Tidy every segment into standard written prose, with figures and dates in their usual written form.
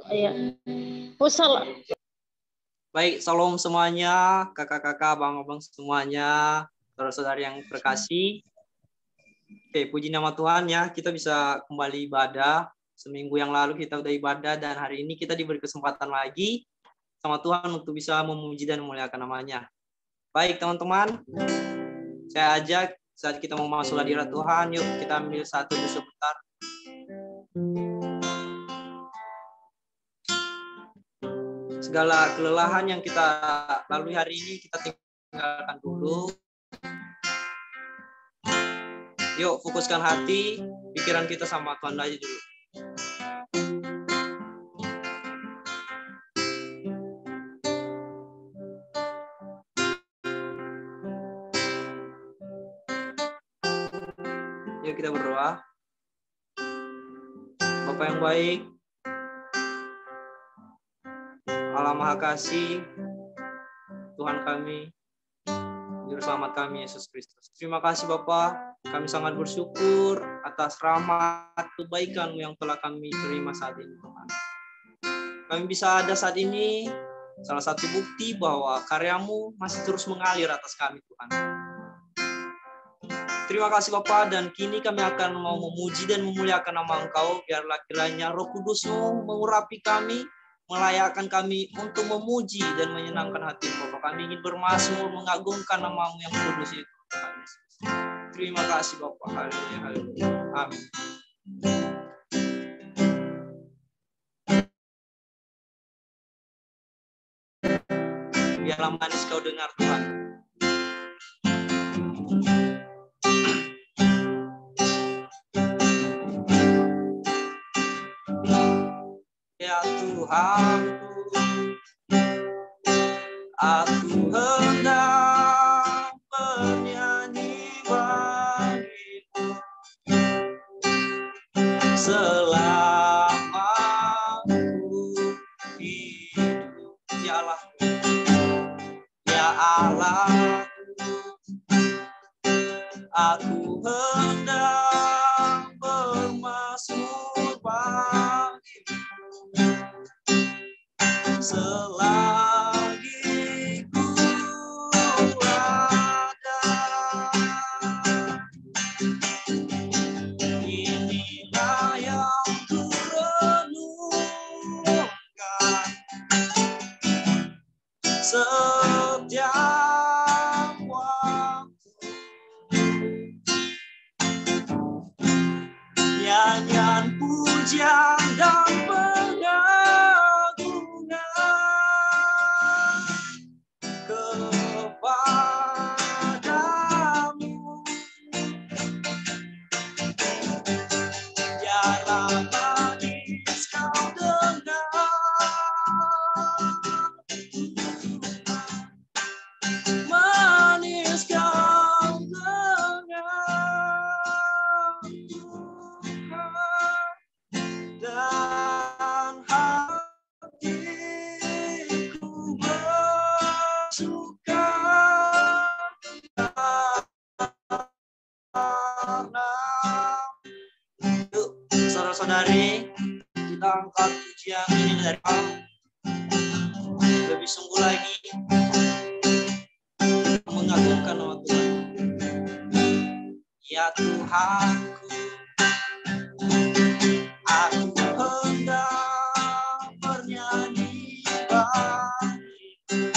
Ya. Usal. Baik, salam semuanya, kakak-kakak, abang-abang semuanya, saudara-saudari yang terkasih. Oke, puji nama Tuhan ya, kita bisa kembali ibadah. Seminggu yang lalu kita udah ibadah dan hari ini kita diberi kesempatan lagi sama Tuhan untuk bisa memuji dan memuliakan namanya. Baik teman-teman, saya ajak saat kita mau masuk hadirat Tuhan, yuk kita ambil satu sebentar. Segala kelelahan yang kita lalui hari ini kita tinggalkan dulu. Yuk fokuskan hati, pikiran kita sama Tuhan aja dulu. Yuk kita berdoa. Bapa yang baik, Allah Maha Kasih, Tuhan kami, Juru Selamat kami, Yesus Kristus. Terima kasih Bapa, kami sangat bersyukur atas rahmat kebaikan-Mu yang telah kami terima saat ini Tuhan. Kami bisa ada saat ini, salah satu bukti bahwa karya-Mu masih terus mengalir atas kami Tuhan. Terima kasih Bapa, dan kini kami akan mau memuji dan memuliakan nama Engkau, biarlah kiranya Roh Kudus-Mu mengurapi kami, melayakkan kami untuk memuji dan menyenangkan hati-Mu. Bapak, kami ingin bermazmur, mengagungkan nama-Mu yang kudus itu. Terima kasih Bapak. Haleluya, haleluya. Amin. Biarlah manis kau dengar Tuhan. Ya Tuhanku, aku hendak bernyanyi bagimu selama aku hidup. Ya Allah, ya Allah, aku hendak bermazmur bagimu selagi ku ada. Inilah yang ku renungkan setiap waktu. Nyanyian pujian dan kepadamu, biarlah manis kau dengar, manis kau dengar, dan hatiku bersuka. Yuk, saudara-saudari, kita angkat pujian ini dari Allah. Lebih sungguh lagi mengagungkan nama Tuhan. Ya Tuhanku, aku hendak bernyanyi bagimu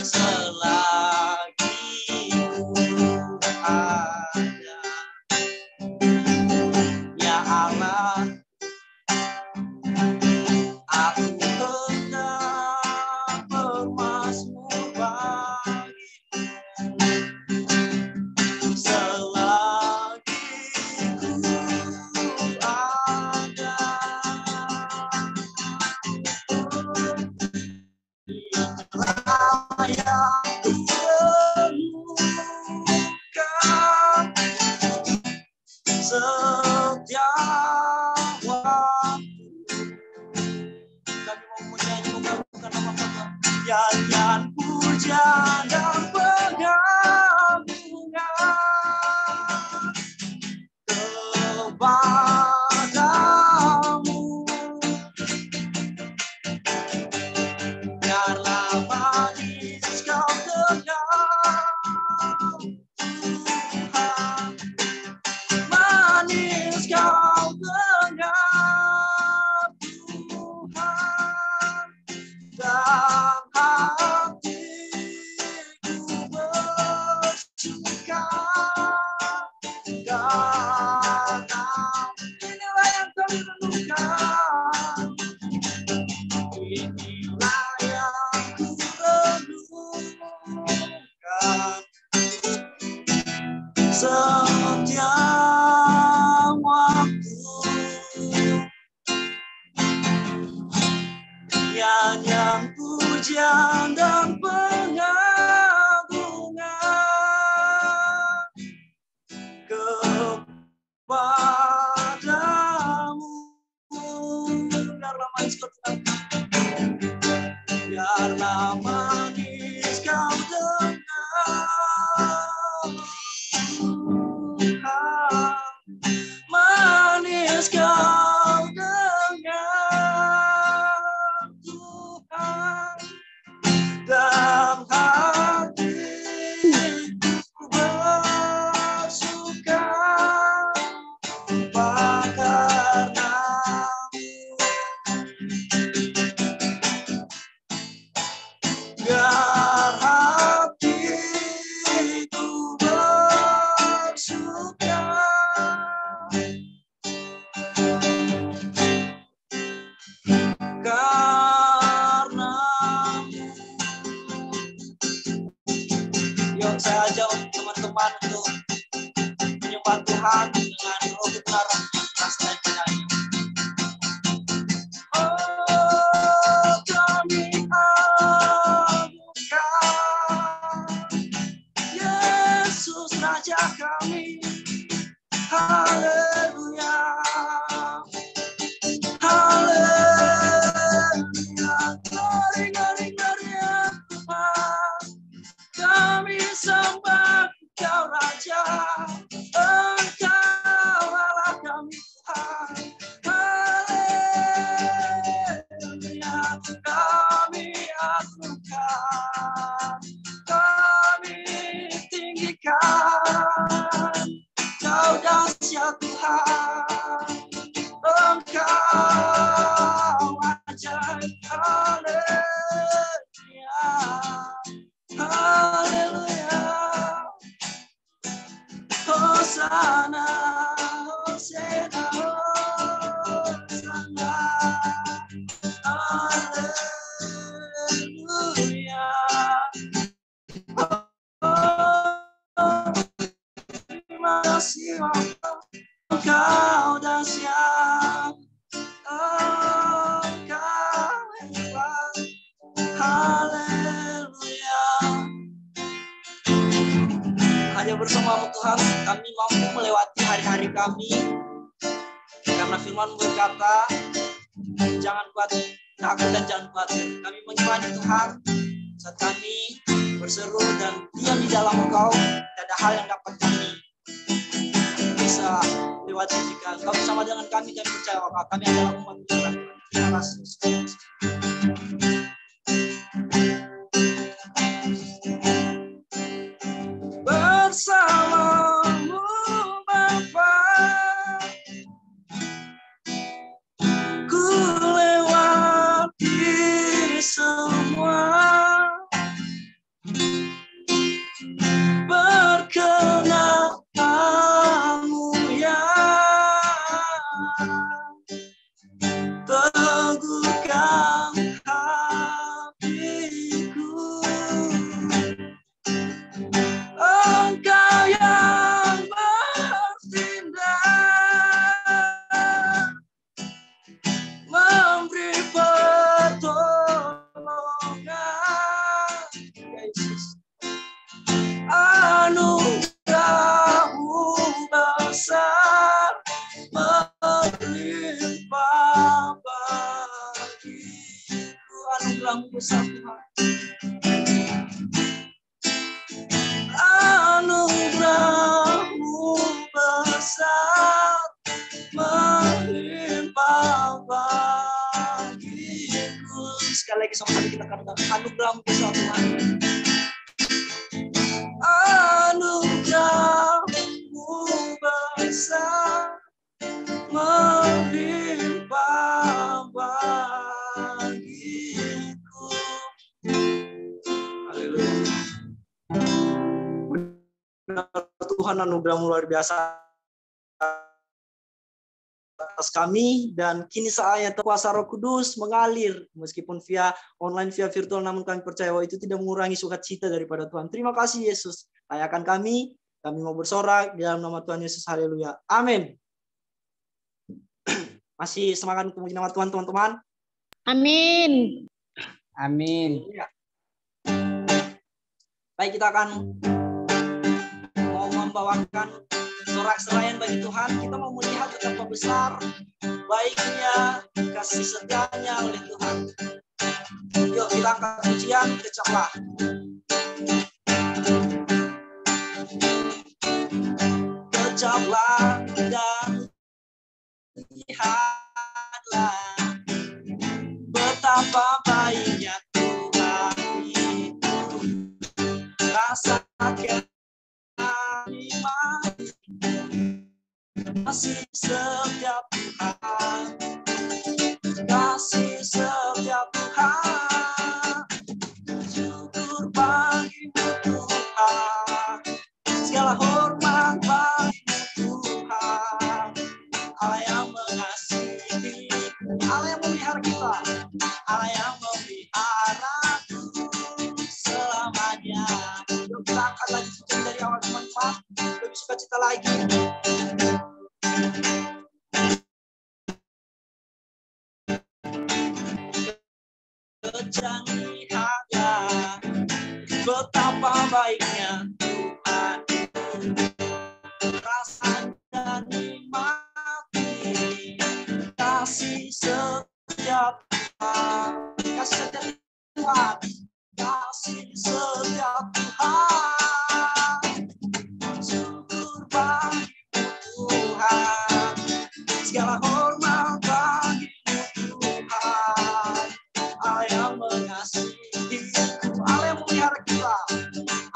selagi ku ada. Ya Allah, aku hendak bermazmur bagimu selagi ku ada. Yang kutemukan setiap waktu. Kami mau menyanyi mengagungkan nama Tuhan. Nyanyian pujian dan pengagungan kepadamu, nyanyian pujian dan pengagungan kepadamu. Biarlah manis kau dengar, biarlah manis kau dengar, Tuhan, manis kau dengar, Tuhan, dalam hatiku bersuka karenamu. Biar hatiku bersuka karenamu. Yuk saya ajak teman-teman untuk menyembah Tuhan dengan roh kebenaran yang keras dan penyanyi. Oh, kami agungkan Yesus Raja kami. Haleluya, haleluya, ngeri ya Tuhan. Kami sembah Engkau Raja, Engkau Allah kami Tuhan. Haleluya, kami agungkan, kami tinggikan, Kau dahsyat Tuhan, Engkau ajaib. Haleluya, haleluya, Hosana, Hosana, Hosana, haleluya. Terima kasih Engkau dahsyat, Engkau hebat. Haleluya. Hanya bersama Tuhan kami mampu melewati hari-hari kami. Karena firman berkata, jangan buat takut dan jangan khawatir. Kami mengimani Tuhan saat kami berseru dan diam di dalam Engkau, tidak ada hal yang dapat kami bisa lewati. Jika Engkau bersama dengan kami percaya bahwa kami adalah umat Tuhan. Terima kasih. Bersamamu Bapa, ku lewati semua, berkenanmu ya, teguhkan hatiku. Engkau yang bertindak, memberi pertolongan, Yesus. Anugerah-Mu besar melimpah bagiku. Anugerah-Mu besar Tuhan. Anugerah-Mu besar melimpah bagiku. Sekali lagi sama-sama kita katakan anugerah-Mu besar Tuhan. Anugerah-Mu besar melimpah bagiku. Haleluya. Tuhan, anugerah-Mu luar biasa atas kami, dan kini saatnya kuasa Roh Kudus mengalir meskipun via online, via virtual, namun kami percaya bahwa itu tidak mengurangi sukacita daripada Tuhan. Terima kasih Yesus, layakan kami mau bersorak di dalam nama Tuhan Yesus. Haleluya, amin. Masih semangat untuk nama Tuhan teman-teman? Amin. Amin. Ya. Baik, kita akan mau membawakan sorak-seraian bagi Tuhan. Kita mau melihat betapa besar baiknya kasih setianya oleh Tuhan. Yuk kita angkat pujian, kecaplah. Kecaplah dan lihatlah betapa baiknya Tuhan itu. Rasakan nikmat kasih setiap Tuhan, kasih setiap Tuhan. Syukur bagimu Tuhan, segala hormat bagimu Tuhan. Allah yang mengasihi, Allah yang memelihara kita, Allah yang memeliharaku selamanya. Yuk kita angkat lagi pujian dari awal cuma 4, lebih suka cita lagi. Jangan lihatlah betapa baiknya Tuhan, rasa dan nikmati kasih setiap Tuhan, kasih setiap Tuhan, kasih setiap Tuhan. Syukur bagimu Tuhan, segala hormat bagimu Tuhan. Allah yang mengasihiku, Allah yang memelihara kita,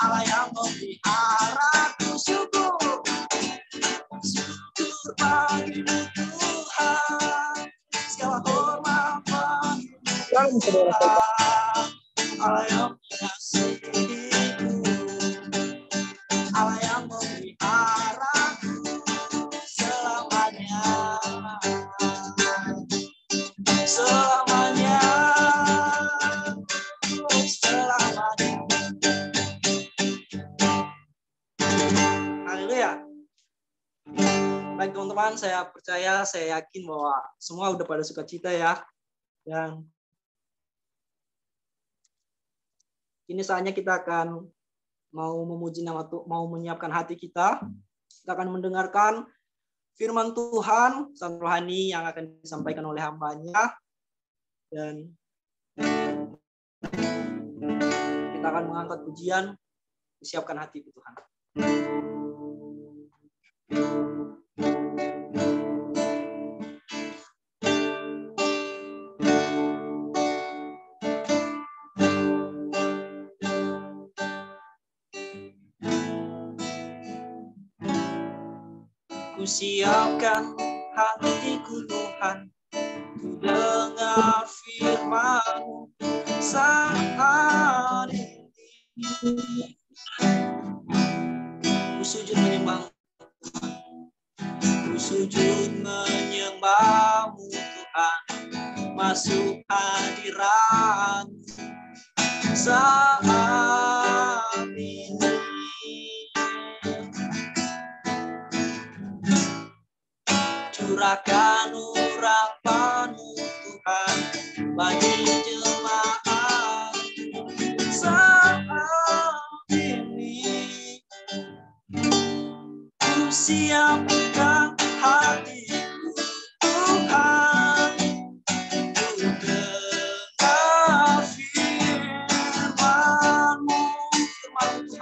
Allah yang memeliharaku. Syukur, syukur bagimu Tuhan, segala hormat bagimu Tuhan. Allah yang mengasihiku, Allah yang memeliharaku selamanya. Selamanya, selamanya. Haleluya. Baik teman-teman, saya percaya, saya yakin bahwa semua udah pada sukacita ya. Dan ini saatnya kita akan mau memuji nama Tuhan, mau menyiapkan hati kita. Kita akan mendengarkan firman Tuhan, sang rohani yang akan disampaikan oleh hambanya. Dan kita akan mengangkat pujian, siapkan hati Tuhan. Ku siapkan hatiku Tuhan, ku dengar firman-Mu saat ini. Ku sujud menyembah Tuhan, ku sujud menyembah-Mu Tuhan, masuk hadirat saat ini. Curahkan urapan-Mu Tuhan bagi jemaat saat ini. Ku siapkan hatiku Tuhan, ku dengar firman-Mu, firman-Mu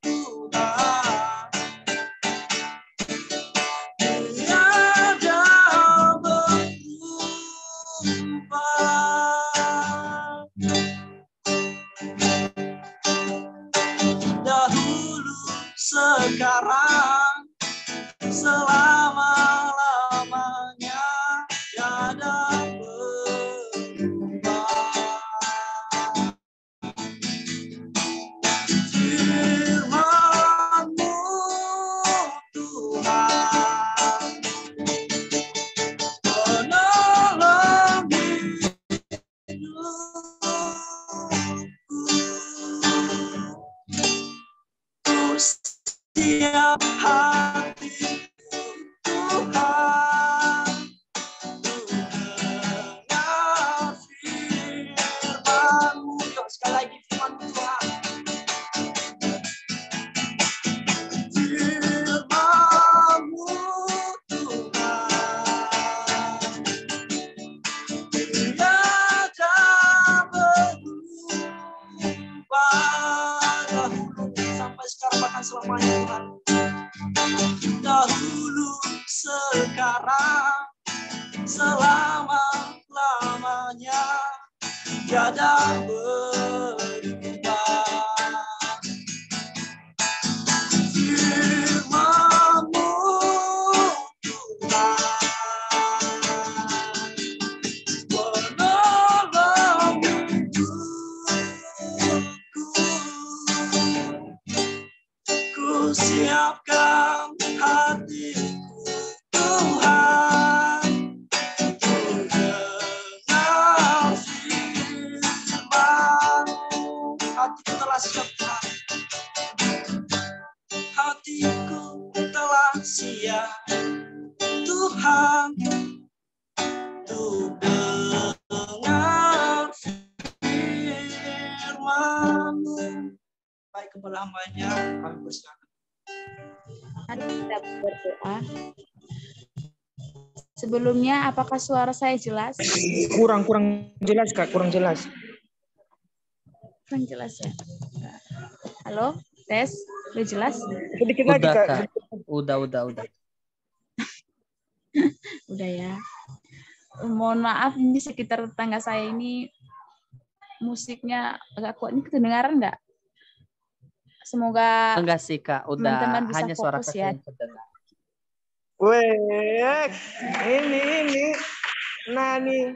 Tuhan. Sekarang selama-lamanya tiada berubah. Firman-Mu Tuhan menolong hidupku. Siap hati Tuhan, dengar firman-Mu. Yuk, sekali lagi firman Tuhan. Firman-Mu Tuhan, tiada berubah dahulu sampai sekarang bahkan selamanya Tuhan. Dahulu, sekarang, selama-lamanya, tiada berubah. Firman-Mu Tuhan, penolong hidupku. Ku siapkan hatiku Tuhan, untuk dengar firman-Mu. Hatiku telah siap Tuhan, hatiku telah siap Tuhan, untuk dengar firman-Mu. Baik, kepala hambanya kami persilakan. Mari kita berdoa. Sebelumnya, apakah suara saya jelas? Kurang jelas Kak, kurang jelas. Kurang jelas ya. Halo, tes, udah jelas? Sedikit lagi Udah, Kak. Kak. Udah. Udah ya. Mohon maaf, ini sekitar tetangga saya ini musiknya agak kuat. Ini kedengaran nggak? Semoga Enggak sih Kak, udah teman-teman bisa hanya suara fokus Kakak ya. yang terdengar. Weh, ini. Nani.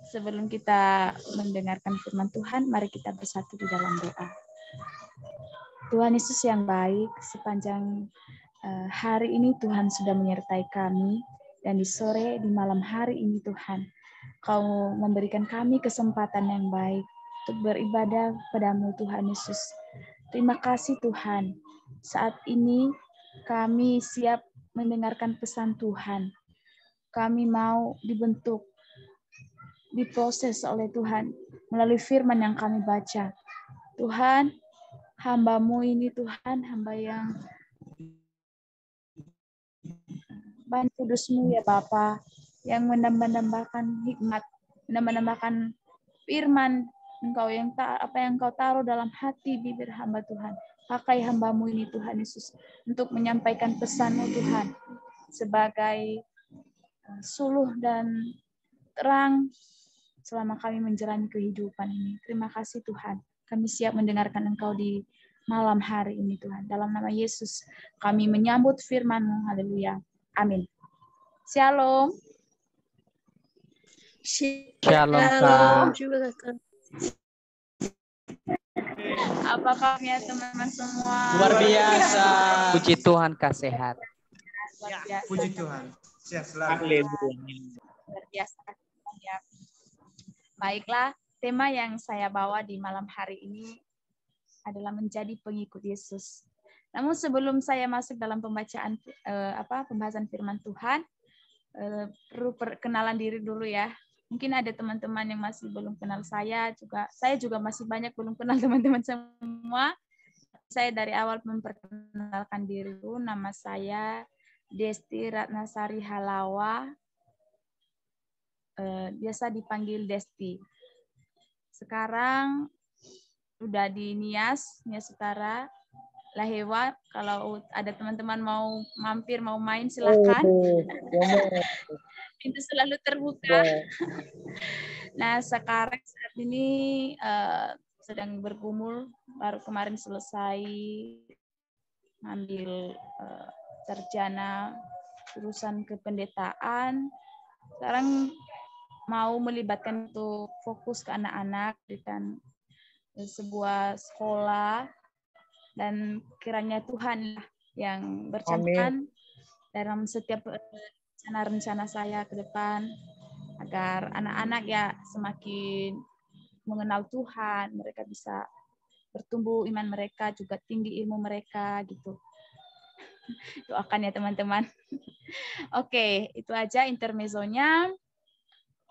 Sebelum kita mendengarkan firman Tuhan, mari kita bersatu di dalam doa. Tuhan Yesus yang baik, sepanjang hari ini Tuhan sudah menyertai kami, dan di sore, di malam hari ini Tuhan, Kau memberikan kami kesempatan yang baik untuk beribadah padamu Tuhan Yesus. Terima kasih Tuhan, saat ini kami siap mendengarkan pesan Tuhan. Kami mau dibentuk, diproses oleh Tuhan melalui firman yang kami baca. Tuhan, hamba-Mu ini Tuhan, hamba yang banyak kudus-Mu ya Bapa, yang menambah-nambahkan hikmat, menambah-nambahkan firman Engkau yang apa yang Engkau taruh dalam hati bibir hamba Tuhan. Pakai hamba-Mu ini Tuhan Yesus untuk menyampaikan pesan-Mu Tuhan sebagai suluh dan terang selama kami menjalani kehidupan ini. Terima kasih Tuhan. Kami siap mendengarkan Engkau di malam hari ini Tuhan. Dalam nama Yesus kami menyambut firman-Mu. Haleluya. Amin. Shalom. Shalom Kak. Apa kabarnya teman-teman semua? Luar biasa. Puji Tuhan Kak sehat. Luar biasa. Puji Tuhan. Sehat selalu. Luar biasa. Ya. Baiklah, tema yang saya bawa di malam hari ini adalah menjadi pengikut Yesus. Namun sebelum saya masuk dalam pembacaan pembahasan firman Tuhan, perlu perkenalan diri dulu ya. Mungkin ada teman-teman yang masih belum kenal saya juga masih banyak belum kenal teman-teman semua. Saya dari awal memperkenalkan diri dulu. Nama saya Desti Ratnasari Halawa. Biasa dipanggil Desti. Sekarang udah di Nias Utara, Lahewa. Kalau ada teman-teman mau mampir, mau main, silakan. Pintu selalu terbuka. Nah, sekarang saat ini sedang bergumul, baru kemarin selesai ambil sarjana urusan kependetaan. Sekarang mau melibatkan untuk fokus ke anak-anak dan sebuah sekolah, dan kiranya Tuhan yang berkenan dalam setiap rencana saya ke depan, agar anak-anak ya semakin mengenal Tuhan, mereka bisa bertumbuh iman mereka, juga tinggi ilmu mereka gitu. Doakan ya teman-teman. Oke, itu aja intermezzonya.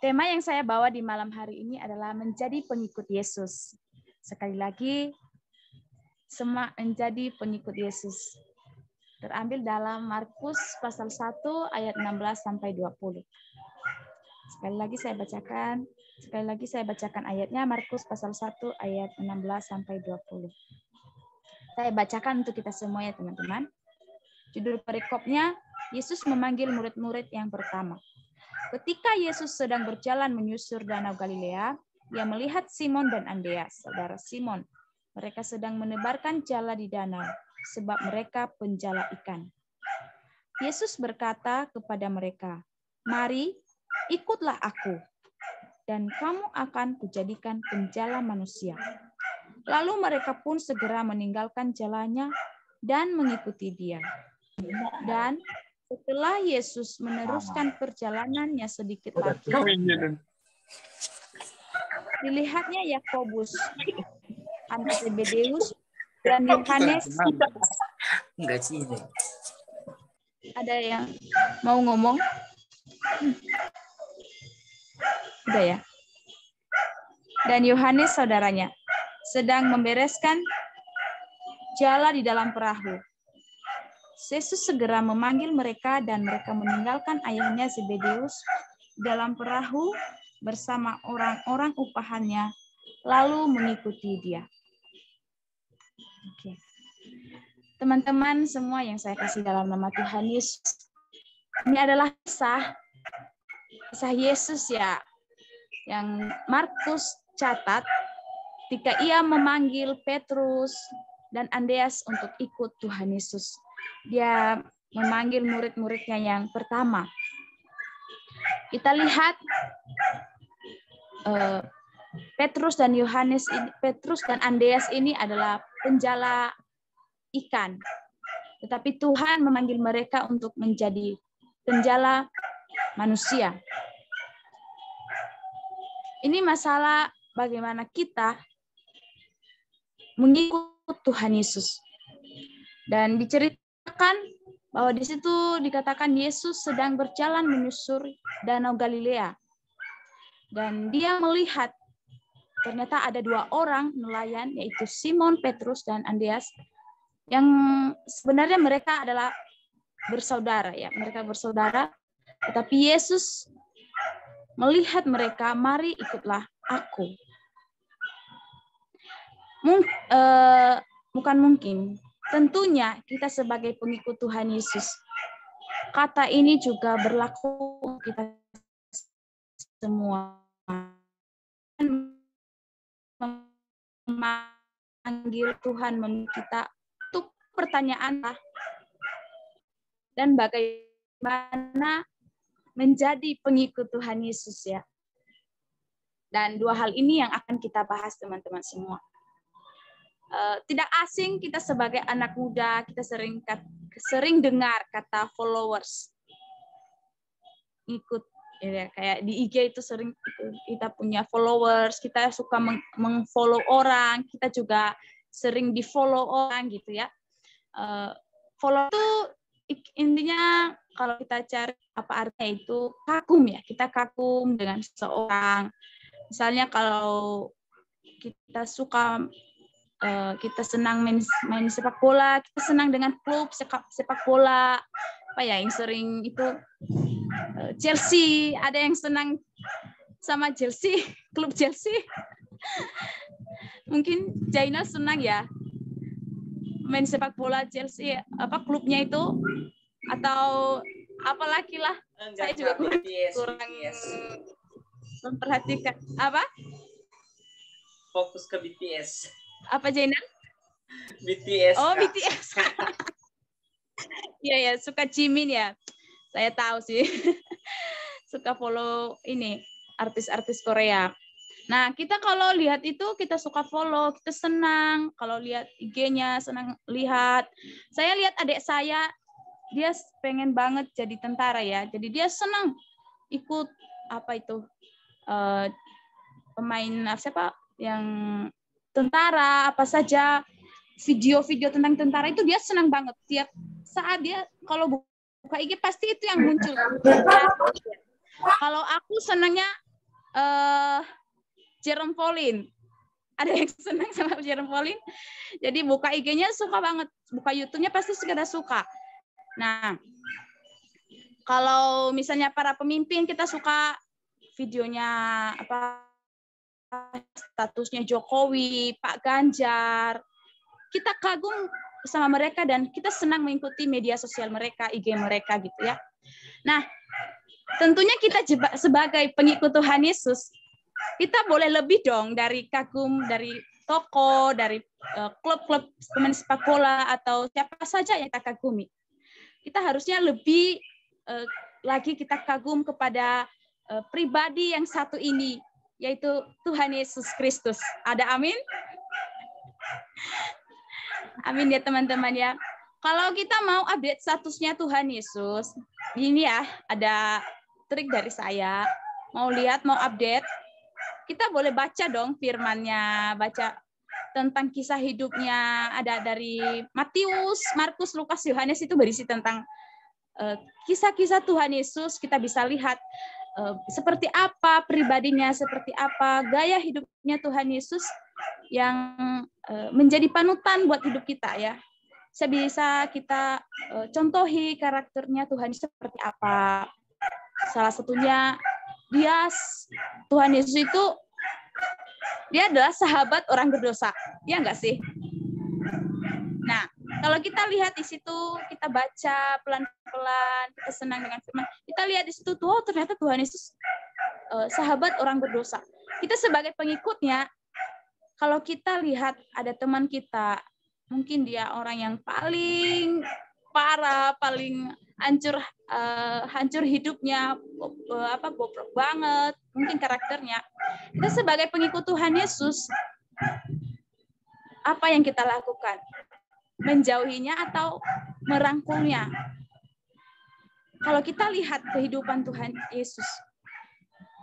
Tema yang saya bawa di malam hari ini adalah menjadi pengikut Yesus. Sekali lagi, menjadi pengikut Yesus. Terambil dalam Markus pasal 1 ayat 16 sampai 20. Sekali lagi saya bacakan ayatnya, Markus pasal 1 ayat 16 sampai 20. Saya bacakan untuk kita semua ya teman-teman. Judul perikopnya, Yesus memanggil murid-murid yang pertama. Ketika Yesus sedang berjalan menyusur Danau Galilea, Ia melihat Simon dan Andreas, saudara Simon. Mereka sedang menebarkan jala di danau, sebab mereka penjala ikan. Yesus berkata kepada mereka, "Mari, ikutlah aku, dan kamu akan kujadikan penjala manusia." Lalu mereka pun segera meninggalkan jalannya dan mengikuti Dia. Dan setelah Yesus meneruskan perjalanannya sedikit lagi, dilihatnya Yakobus, anak Zebedeus, dan Yohanes. Ada yang mau ngomong? Udah ya. Dan Yohanes saudaranya sedang membereskan jala di dalam perahu. Yesus segera memanggil mereka dan mereka meninggalkan ayahnya Zebedeus dalam perahu bersama orang-orang upahannya, lalu mengikuti Dia. Oke. Teman-teman semua yang saya kasih dalam nama Tuhan Yesus, ini adalah kisah Yesus ya, yang Markus catat ketika Ia memanggil Petrus dan Andreas untuk ikut Tuhan Yesus. Dia memanggil murid-muridnya yang pertama. Kita lihat Petrus dan Andreas ini adalah penjala ikan. Tetapi Tuhan memanggil mereka untuk menjadi penjala manusia. Ini masalah bagaimana kita mengikut Tuhan Yesus. Dan diceritakan bahwa di situ dikatakan Yesus sedang berjalan menyusur Danau Galilea. Dan Dia melihat ternyata ada dua orang nelayan, yaitu Simon Petrus dan Andreas, yang sebenarnya mereka adalah bersaudara ya, mereka bersaudara. Tetapi Yesus melihat mereka, "Mari ikutlah aku." Bukan mungkin. Tentunya kita sebagai pengikut Tuhan Yesus, kata ini juga berlaku untuk kita semua. Memanggil Tuhan kita untuk pertanyaan dan bagaimana menjadi pengikut Tuhan Yesus ya. Dan dua hal ini yang akan kita bahas teman-teman semua. Tidak asing kita sebagai anak muda, kita sering dengar kata followers. Ikut ya, kayak di IG itu sering kita punya followers, kita suka meng-follow orang, kita juga sering di-follow orang gitu ya. Follow itu intinya kalau kita cari apa artinya itu kagum ya, kita kagum dengan seseorang. Misalnya kalau kita suka kita senang main sepak bola, kita senang dengan klub sepak bola, apa ya yang sering itu Chelsea, ada yang senang sama Chelsea, klub Chelsea. Mungkin Jaina senang ya main sepak bola Chelsea, apa klubnya itu, atau apalagi lah. Saya juga kurang memperhatikan apa. Fokus ke BTS. Apa Jaina? BTS. Oh, Kak. BTS. Iya ya, suka Jimin ya. Saya tahu sih. Suka follow ini artis-artis Korea. Nah, kita kalau lihat itu kita suka follow, kita senang kalau lihat IG-nya, senang lihat. Saya lihat adik saya, dia pengen banget jadi tentara ya. Jadi dia senang ikut apa itu pemain siapa yang tentara, apa saja video-video tentang tentara itu dia senang banget. Tiap saat dia kalau buka IG pasti itu yang muncul. Kalau aku senangnya Jerome Pauline. Ada yang senang sama Jerome Pauline. Jadi buka IG-nya suka banget. Buka YouTube-nya pasti sekedar suka. Nah, kalau misalnya para pemimpin kita suka videonya apa statusnya Jokowi, Pak Ganjar. Kita kagum sama mereka dan kita senang mengikuti media sosial mereka, IG mereka gitu ya. Nah, tentunya kita sebagai pengikut Tuhan Yesus, kita boleh lebih dong dari kagum dari toko, dari klub-klub pemain sepak bola atau siapa saja yang kita kagumi. Kita harusnya lebih lagi kita kagum kepada pribadi yang satu ini, yaitu Tuhan Yesus Kristus. Ada amin? Amin ya teman-teman ya. Kalau kita mau update statusnya Tuhan Yesus, ini ya ada trik dari saya. Mau lihat, mau update, kita boleh baca dong firman-Nya, baca tentang kisah hidupnya. Ada dari Matius, Markus, Lukas, Yohanes itu berisi tentang kisah-kisah Tuhan Yesus. Kita bisa lihat seperti apa pribadinya, seperti apa gaya hidupnya Tuhan Yesus yang menjadi panutan buat hidup kita ya. Sebisa kita contohi karakternya Tuhan seperti apa. Salah satunya Tuhan Yesus itu dia adalah sahabat orang berdosa, ya enggak sih? Nah, kalau kita lihat di situ, kita baca pelan-pelan, kita senang dengan firman, kita lihat di situ tuh, oh ternyata Tuhan Yesus sahabat orang berdosa. Kita sebagai pengikutnya, kalau kita lihat ada teman kita, mungkin dia orang yang paling parah, paling hancur hidupnya, bobrok banget, mungkin karakternya. Kita sebagai pengikut Tuhan Yesus, apa yang kita lakukan? Menjauhinya atau merangkulnya? Kalau kita lihat kehidupan Tuhan Yesus,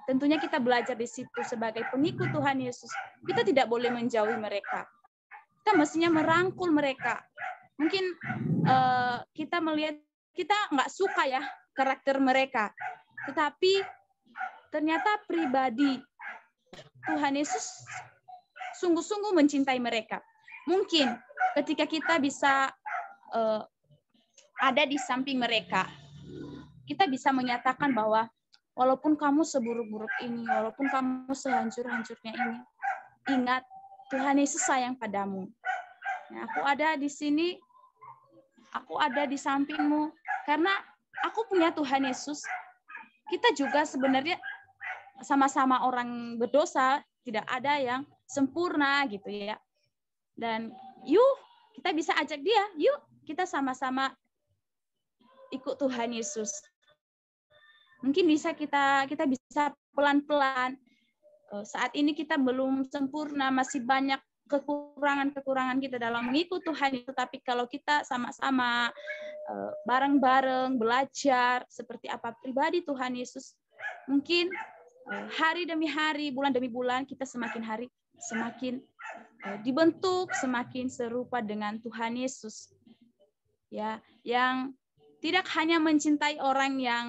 tentunya kita belajar di situ sebagai pengikut Tuhan Yesus. Kita tidak boleh menjauhi mereka. Kita mestinya merangkul mereka. Mungkin kita melihat, kita nggak suka ya karakter mereka. Tetapi ternyata pribadi Tuhan Yesus sungguh-sungguh mencintai mereka. Mungkin ketika kita bisa ada di samping mereka, kita bisa menyatakan bahwa walaupun kamu seburuk-buruk ini, walaupun kamu sehancur-hancurnya ini, ingat Tuhan Yesus sayang padamu. Nah, aku ada di sini, aku ada di sampingmu, karena aku punya Tuhan Yesus. Kita juga sebenarnya sama-sama orang berdosa, tidak ada yang sempurna gitu ya. Dan yuk kita bisa ajak dia, yuk kita sama-sama ikut Tuhan Yesus. Mungkin bisa kita bisa pelan-pelan. Saat ini kita belum sempurna, masih banyak kekurangan-kekurangan kita dalam mengikut Tuhan itu. Tapi kalau kita sama-sama bareng-bareng belajar seperti apa pribadi Tuhan Yesus, mungkin hari demi hari, bulan demi bulan, kita semakin hari semakin dibentuk, semakin serupa dengan Tuhan Yesus. Ya, yang tidak hanya mencintai orang yang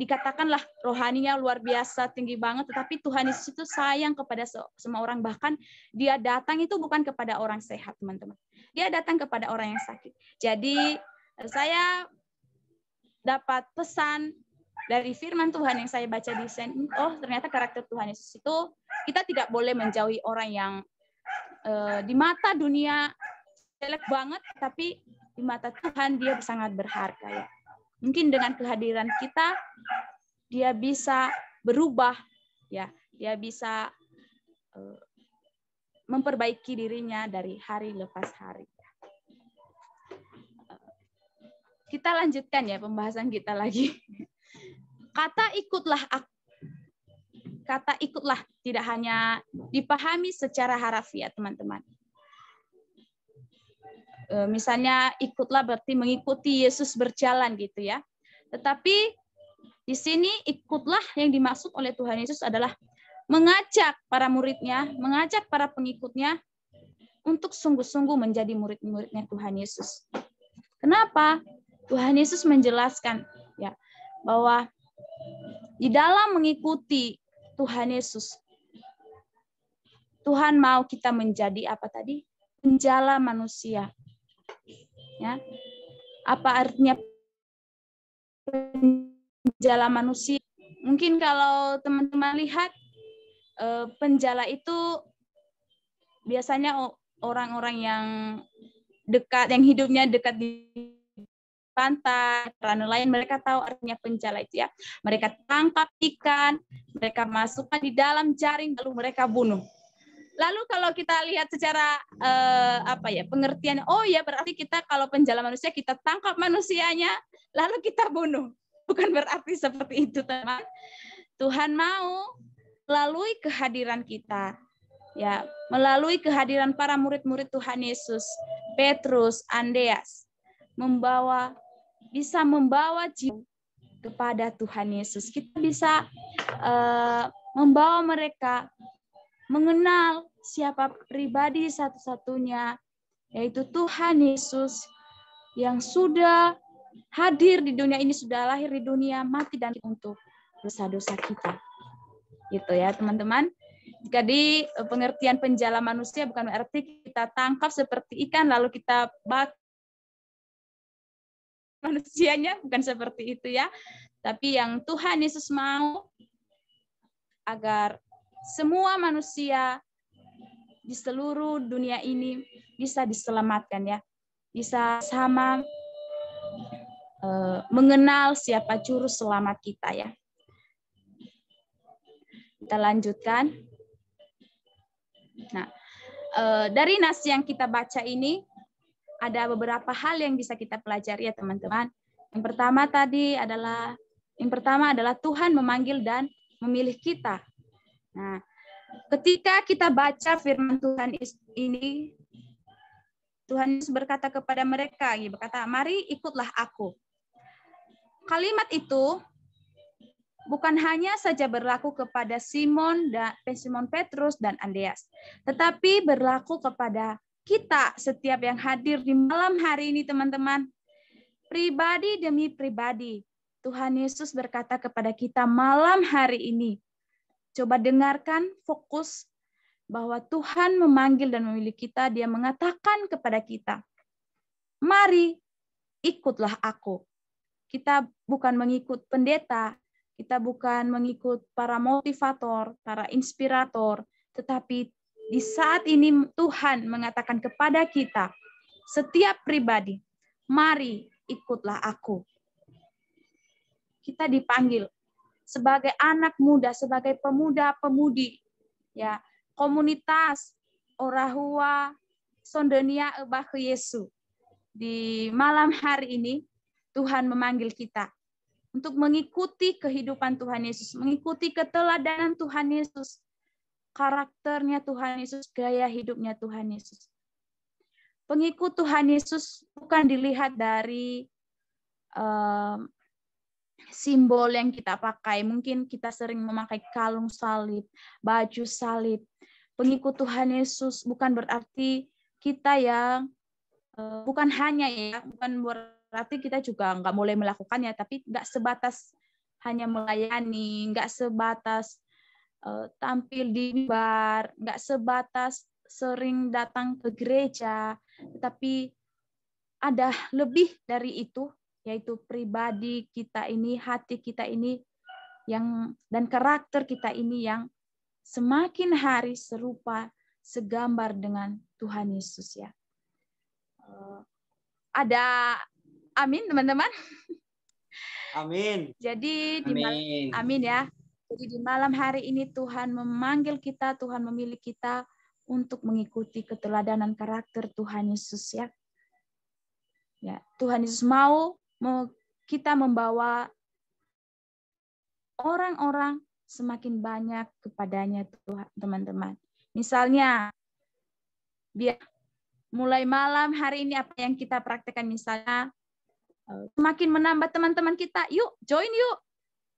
dikatakanlah rohaninya luar biasa, tinggi banget, tetapi Tuhan Yesus itu sayang kepada semua orang. Bahkan dia datang itu bukan kepada orang sehat, teman-teman. Dia datang kepada orang yang sakit. Jadi saya dapat pesan dari firman Tuhan yang saya baca di sini, oh ternyata karakter Tuhan Yesus itu, kita tidak boleh menjauhi orang yang di mata dunia jelek banget, tapi di mata Tuhan dia sangat berharga ya. Mungkin dengan kehadiran kita, dia bisa berubah, ya, dia bisa memperbaiki dirinya dari hari lepas hari. Kita lanjutkan ya pembahasan kita lagi. Kata ikutlah tidak hanya dipahami secara harafiah, teman-teman. Misalnya ikutlah berarti mengikuti Yesus berjalan gitu ya. Tetapi di sini ikutlah yang dimaksud oleh Tuhan Yesus adalah mengajak para muridnya, mengajak para pengikutnya untuk sungguh-sungguh menjadi murid-muridnya Tuhan Yesus. Kenapa? Tuhan Yesus menjelaskan ya bahwa di dalam mengikuti Tuhan Yesus, Tuhan mau kita menjadi apa tadi? Penjala manusia. Ya. Apa artinya penjala manusia? Mungkin kalau teman-teman lihat penjala itu biasanya orang-orang yang dekat, yang hidupnya dekat di pantai, para nelayan, mereka tahu artinya penjala itu ya. Mereka tangkap ikan, mereka masukkan di dalam jaring, lalu mereka bunuh. Lalu kalau kita lihat secara pengertian, oh ya berarti kita kalau penjala manusia kita tangkap manusianya, lalu kita bunuh. Bukan berarti seperti itu, teman. Tuhan mau melalui kehadiran kita, ya, melalui kehadiran para murid-murid Tuhan Yesus, Petrus, Andreas, bisa membawa jiwa kepada Tuhan Yesus. Kita bisa membawa mereka mengenal siapa pribadi satu-satunya, yaitu Tuhan Yesus yang sudah hadir di dunia ini, sudah lahir di dunia, mati dan untuk dosa-dosa kita. Gitu ya, teman-teman. Jadi pengertian penjala manusia bukan berarti kita tangkap seperti ikan lalu kita bakar manusianya, bukan seperti itu ya. Tapi yang Tuhan Yesus mau agar semua manusia di seluruh dunia ini bisa diselamatkan ya. Bisa sama mengenal siapa juru selamat kita ya. Kita lanjutkan. Nah, dari nas yang kita baca ini ada beberapa hal yang bisa kita pelajari ya teman-teman. Yang pertama adalah Tuhan memanggil dan memilih kita. Nah, ketika kita baca firman Tuhan ini, Tuhan Yesus berkata kepada mereka, berkata, "Mari ikutlah aku." Kalimat itu bukan hanya saja berlaku kepada Simon Petrus dan Andreas, tetapi berlaku kepada kita setiap yang hadir di malam hari ini, teman-teman. Pribadi demi pribadi, Tuhan Yesus berkata kepada kita malam hari ini. Coba dengarkan, fokus bahwa Tuhan memanggil dan memilih kita. Dia mengatakan kepada kita, "Mari, ikutlah aku." Kita bukan mengikut pendeta, kita bukan mengikut para motivator, para inspirator, tetapi di saat ini Tuhan mengatakan kepada kita, setiap pribadi, "Mari, ikutlah aku." Kita dipanggil sebagai anak muda, sebagai pemuda-pemudi, ya, komunitas Orahua Sondenia Ebah Yesu. Di malam hari ini Tuhan memanggil kita untuk mengikuti kehidupan Tuhan Yesus, mengikuti keteladanan Tuhan Yesus, karakternya Tuhan Yesus, gaya hidupnya Tuhan Yesus. Pengikut Tuhan Yesus bukan dilihat dari simbol yang kita pakai. Mungkin kita sering memakai kalung salib, baju salib. Pengikut Tuhan Yesus bukan berarti kita yang bukan berarti kita juga nggak boleh melakukannya, tapi nggak sebatas hanya melayani, nggak sebatas tampil di mimbar, nggak sebatas sering datang ke gereja, tetapi ada lebih dari itu, yaitu pribadi kita ini, hati kita ini, dan karakter kita ini yang semakin hari serupa, segambar dengan Tuhan Yesus ya. Ada amin teman-teman. Amin. Jadi Amin. amin ya. Jadi di malam hari ini Tuhan memanggil kita, Tuhan memilih kita untuk mengikuti keteladanan karakter Tuhan Yesus ya. Ya, Tuhan Yesus mau kita membawa orang-orang semakin banyak kepadanya Tuhan, teman-teman. Misalnya mulai malam hari ini apa yang kita praktekkan, misalnya semakin menambah teman-teman kita, yuk join yuk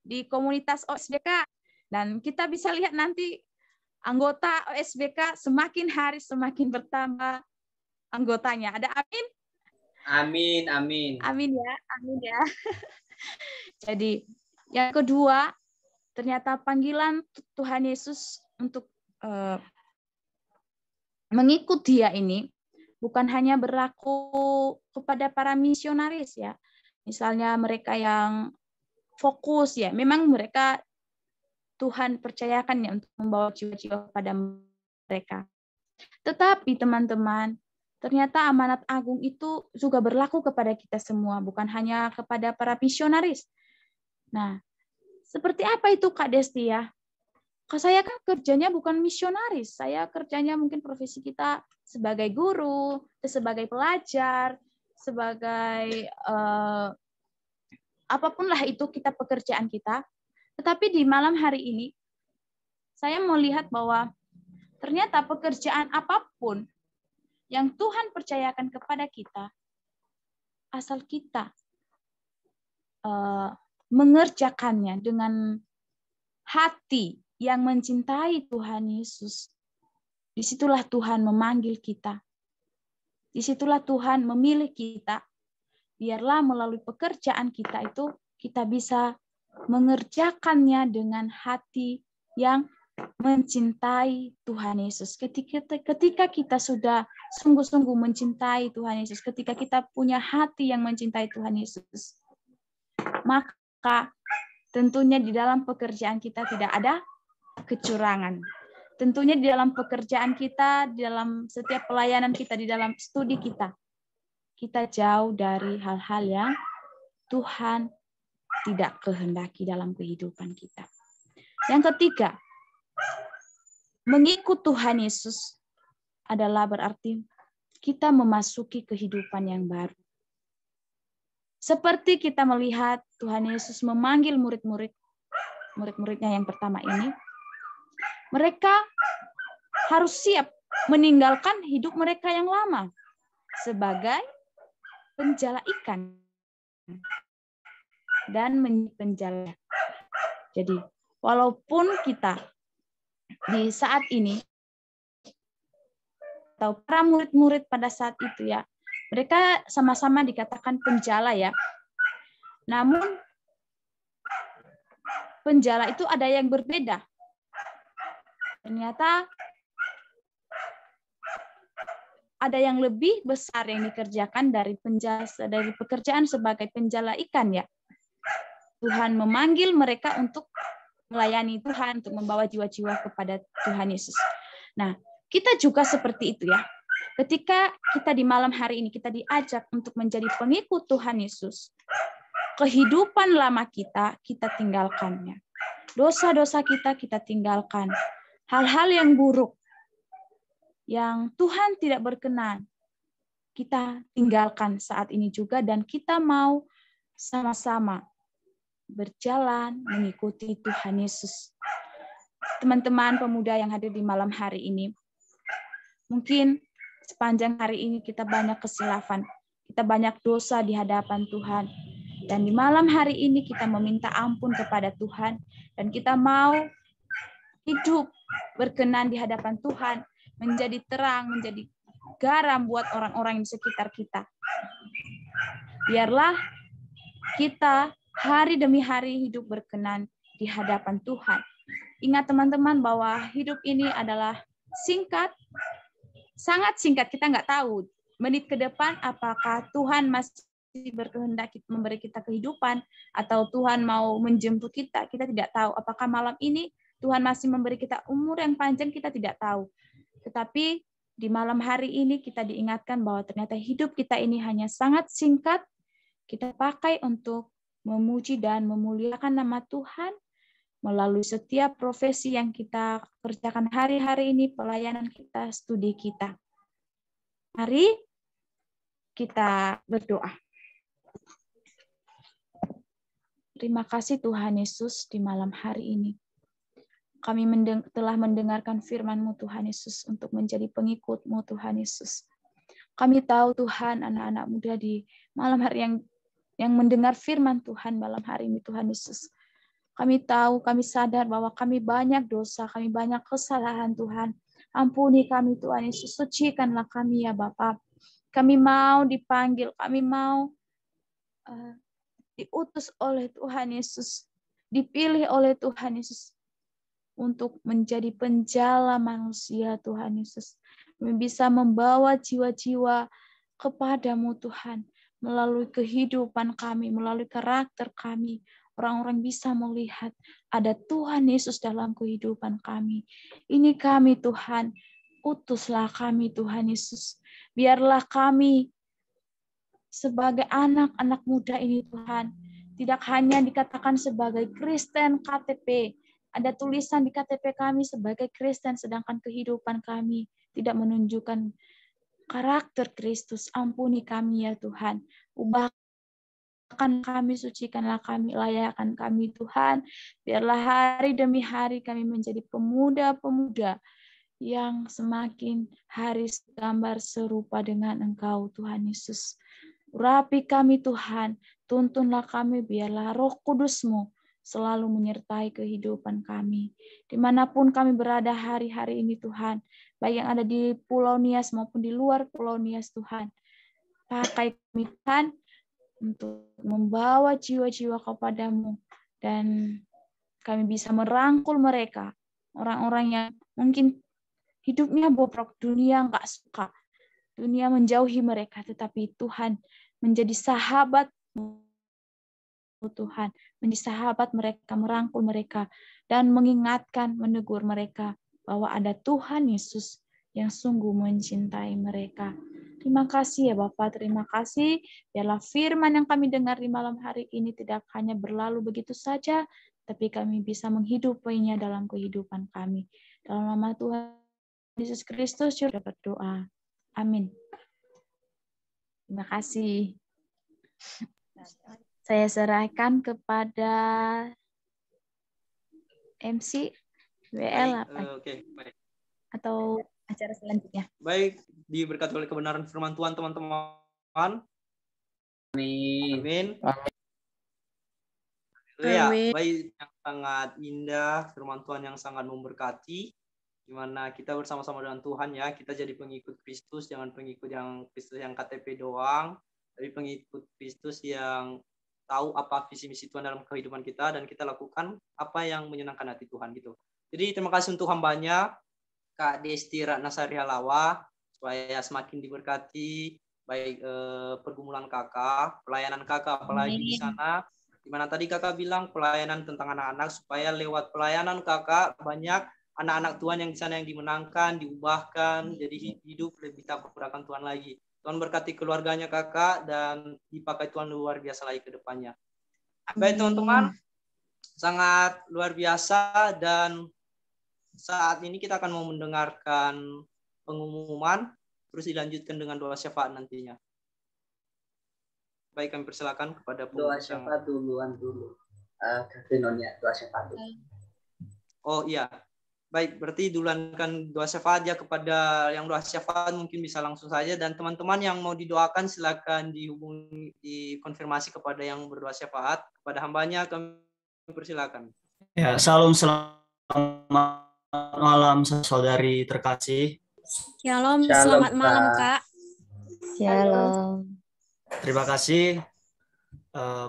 di komunitas OSDK, Dan kita bisa lihat nanti anggota OSBK semakin hari semakin bertambah anggotanya. Ada amin? Amin, amin. Amin ya, amin ya. Jadi yang kedua, ternyata panggilan Tuhan Yesus untuk mengikut Dia ini bukan hanya berlaku kepada para misionaris ya. Misalnya mereka yang fokus ya, memang mereka Tuhan percayakan ya untuk membawa jiwa-jiwa kepada mereka. Tetapi teman-teman, ternyata amanat agung itu juga berlaku kepada kita semua, bukan hanya kepada para misionaris. Nah, seperti apa itu Kak Desti ya? Saya kan kerjanya bukan misionaris, saya kerjanya mungkin profesi kita sebagai guru, sebagai pelajar, sebagai apapun lah itu kita pekerjaan kita. Tetapi di malam hari ini, saya mau lihat bahwa ternyata pekerjaan apapun yang Tuhan percayakan kepada kita, asal kita mengerjakannya dengan hati yang mencintai Tuhan Yesus. Disitulah Tuhan memanggil kita. Disitulah Tuhan memilih kita. Biarlah melalui pekerjaan kita itu, kita bisa mengerjakannya dengan hati yang mencintai Tuhan Yesus. Ketika kita sudah sungguh-sungguh mencintai Tuhan Yesus, ketika kita punya hati yang mencintai Tuhan Yesus, maka tentunya di dalam pekerjaan kita tidak ada kecurangan. Tentunya di dalam pekerjaan kita, di dalam setiap pelayanan kita, di dalam studi kita, kita jauh dari hal-hal yang Tuhan tidak kehendaki dalam kehidupan kita. Yang ketiga, mengikut Tuhan Yesus adalah berarti kita memasuki kehidupan yang baru. Seperti kita melihat Tuhan Yesus memanggil murid-muridnya yang pertama ini, mereka harus siap meninggalkan hidup mereka yang lama sebagai penjala ikan dan penjala. Jadi, walaupun kita di saat ini atau para murid-murid pada saat itu ya, mereka sama-sama dikatakan penjala ya. Namun penjala itu ada yang berbeda. Ternyata ada yang lebih besar yang dikerjakan dari pekerjaan sebagai penjala ikan ya. Tuhan memanggil mereka untuk melayani Tuhan, untuk membawa jiwa-jiwa kepada Tuhan Yesus. Nah, kita juga seperti itu ya. Ketika kita di malam hari ini kita diajak untuk menjadi pengikut Tuhan Yesus, kehidupan lama kita tinggalkannya. Dosa-dosa kita tinggalkan. Hal-hal yang buruk, yang Tuhan tidak berkenan, kita tinggalkan saat ini juga, dan kita mau sama-sama berjalan mengikuti Tuhan Yesus. Teman-teman pemuda yang hadir di malam hari ini, mungkin sepanjang hari ini kita banyak kesilapan, kita banyak dosa di hadapan Tuhan, dan di malam hari ini kita meminta ampun kepada Tuhan, dan kita mau hidup berkenan di hadapan Tuhan, menjadi terang, menjadi garam buat orang-orang di sekitar kita. Biarlah kita hari demi hari hidup berkenan di hadapan Tuhan. Ingat teman-teman bahwa hidup ini adalah singkat, sangat singkat. Kita nggak tahu menit ke depan apakah Tuhan masih berkehendak memberi kita kehidupan atau Tuhan mau menjemput kita. Kita tidak tahu. Apakah malam ini Tuhan masih memberi kita umur yang panjang, kita tidak tahu. Tetapi di malam hari ini kita diingatkan bahwa ternyata hidup kita ini hanya sangat singkat. Kita pakai untuk memuji dan memuliakan nama Tuhan melalui setiap profesi yang kita kerjakan hari-hari ini, pelayanan kita, studi kita. Mari kita berdoa. Terima kasih Tuhan Yesus di malam hari ini. Kami telah mendengarkan firman-Mu Tuhan Yesus untuk menjadi pengikut-Mu Tuhan Yesus. Kami tahu Tuhan anak-anak muda di malam hari yang mendengar firman Tuhan malam hari ini Tuhan Yesus. Kami tahu, kami sadar bahwa kami banyak dosa, kami banyak kesalahan Tuhan. Ampuni kami Tuhan Yesus, sucikanlah kami ya Bapa. Kami mau dipanggil, kami mau diutus oleh Tuhan Yesus, dipilih oleh Tuhan Yesus untuk menjadi penjala manusia Tuhan Yesus. Kami bisa membawa jiwa-jiwa kepadamu Tuhan. Melalui kehidupan kami, melalui karakter kami. Orang-orang bisa melihat ada Tuhan Yesus dalam kehidupan kami. Ini kami Tuhan. Utuslah kami Tuhan Yesus. Biarlah kami sebagai anak-anak muda ini Tuhan. Tidak hanya dikatakan sebagai Kristen KTP. Ada tulisan di KTP kami sebagai Kristen, sedangkan kehidupan kami tidak menunjukkan karakter Kristus. Ampuni kami ya Tuhan. Ubahkan kami, sucikanlah kami, layakkan kami Tuhan. Biarlah hari demi hari kami menjadi pemuda-pemuda yang semakin hari gambar serupa dengan Engkau Tuhan Yesus. Urapi kami Tuhan, tuntunlah kami, biarlah Roh Kudus-Mu selalu menyertai kehidupan kami. Dimanapun kami berada hari-hari ini Tuhan, baik yang ada di Pulau Nias maupun di luar Pulau Nias Tuhan. Pakai kami Tuhan untuk membawa jiwa-jiwa kepadamu dan kami bisa merangkul mereka, orang-orang yang mungkin hidupnya bobrok, dunia nggak suka, dunia menjauhi mereka, tetapi Tuhan menjadi sahabat Tuhan, menjadi sahabat mereka, merangkul mereka, dan mengingatkan, menegur mereka bahwa ada Tuhan Yesus yang sungguh mencintai mereka. Terima kasih ya Bapak, terima kasih. Biarlah firman yang kami dengar di malam hari ini tidak hanya berlalu begitu saja, tapi kami bisa menghidupinya dalam kehidupan kami. Dalam nama Tuhan Yesus Kristus, sudah berdoa. Amin. Terima kasih. Saya serahkan kepada MC, WL apa? Oke, baik. Atau acara selanjutnya. Baik, diberkati oleh kebenaran firman Tuhan teman-teman. Amin. Amin. Ya, baik, yang sangat indah, firman Tuhan yang sangat memberkati, di mana kita bersama-sama dengan Tuhan ya, kita jadi pengikut Kristus, jangan pengikut yang Kristus yang KTP doang, tapi pengikut Kristus yang tahu apa visi misi Tuhan dalam kehidupan kita dan kita lakukan apa yang menyenangkan hati Tuhan gitu. Jadi terima kasih untuk hambanya Kak Desti Ratna Sari Halawa supaya semakin diberkati baik pergumulan kakak, pelayanan kakak apalagi di sana. Dimana tadi kakak bilang pelayanan tentang anak-anak supaya lewat pelayanan kakak banyak anak-anak Tuhan yang di sana yang dimenangkan, diubahkan, jadi hidup lebih takut akan Tuhan lagi. Tuhan berkati keluarganya kakak dan dipakai Tuhan luar biasa lagi ke depannya. Baik teman-teman, sangat luar biasa dan saat ini kita akan mau mendengarkan pengumuman, terus dilanjutkan dengan doa syafaat nantinya. Baik, kami persilakan kepada Doa syafaat duluan dulu. Nonya doa syafaat dulu. Oh iya. Baik, berarti duluankan doa syafaat ya kepada yang doa syafaat mungkin bisa langsung saja dan teman-teman yang mau didoakan silakan dihubungi, dikonfirmasi kepada yang berdoa syafaat, kepada hambanya kami persilakan. Ya, selamat malam saudari terkasih. Shalom, selamat malam Kak. Shalom. Terima kasih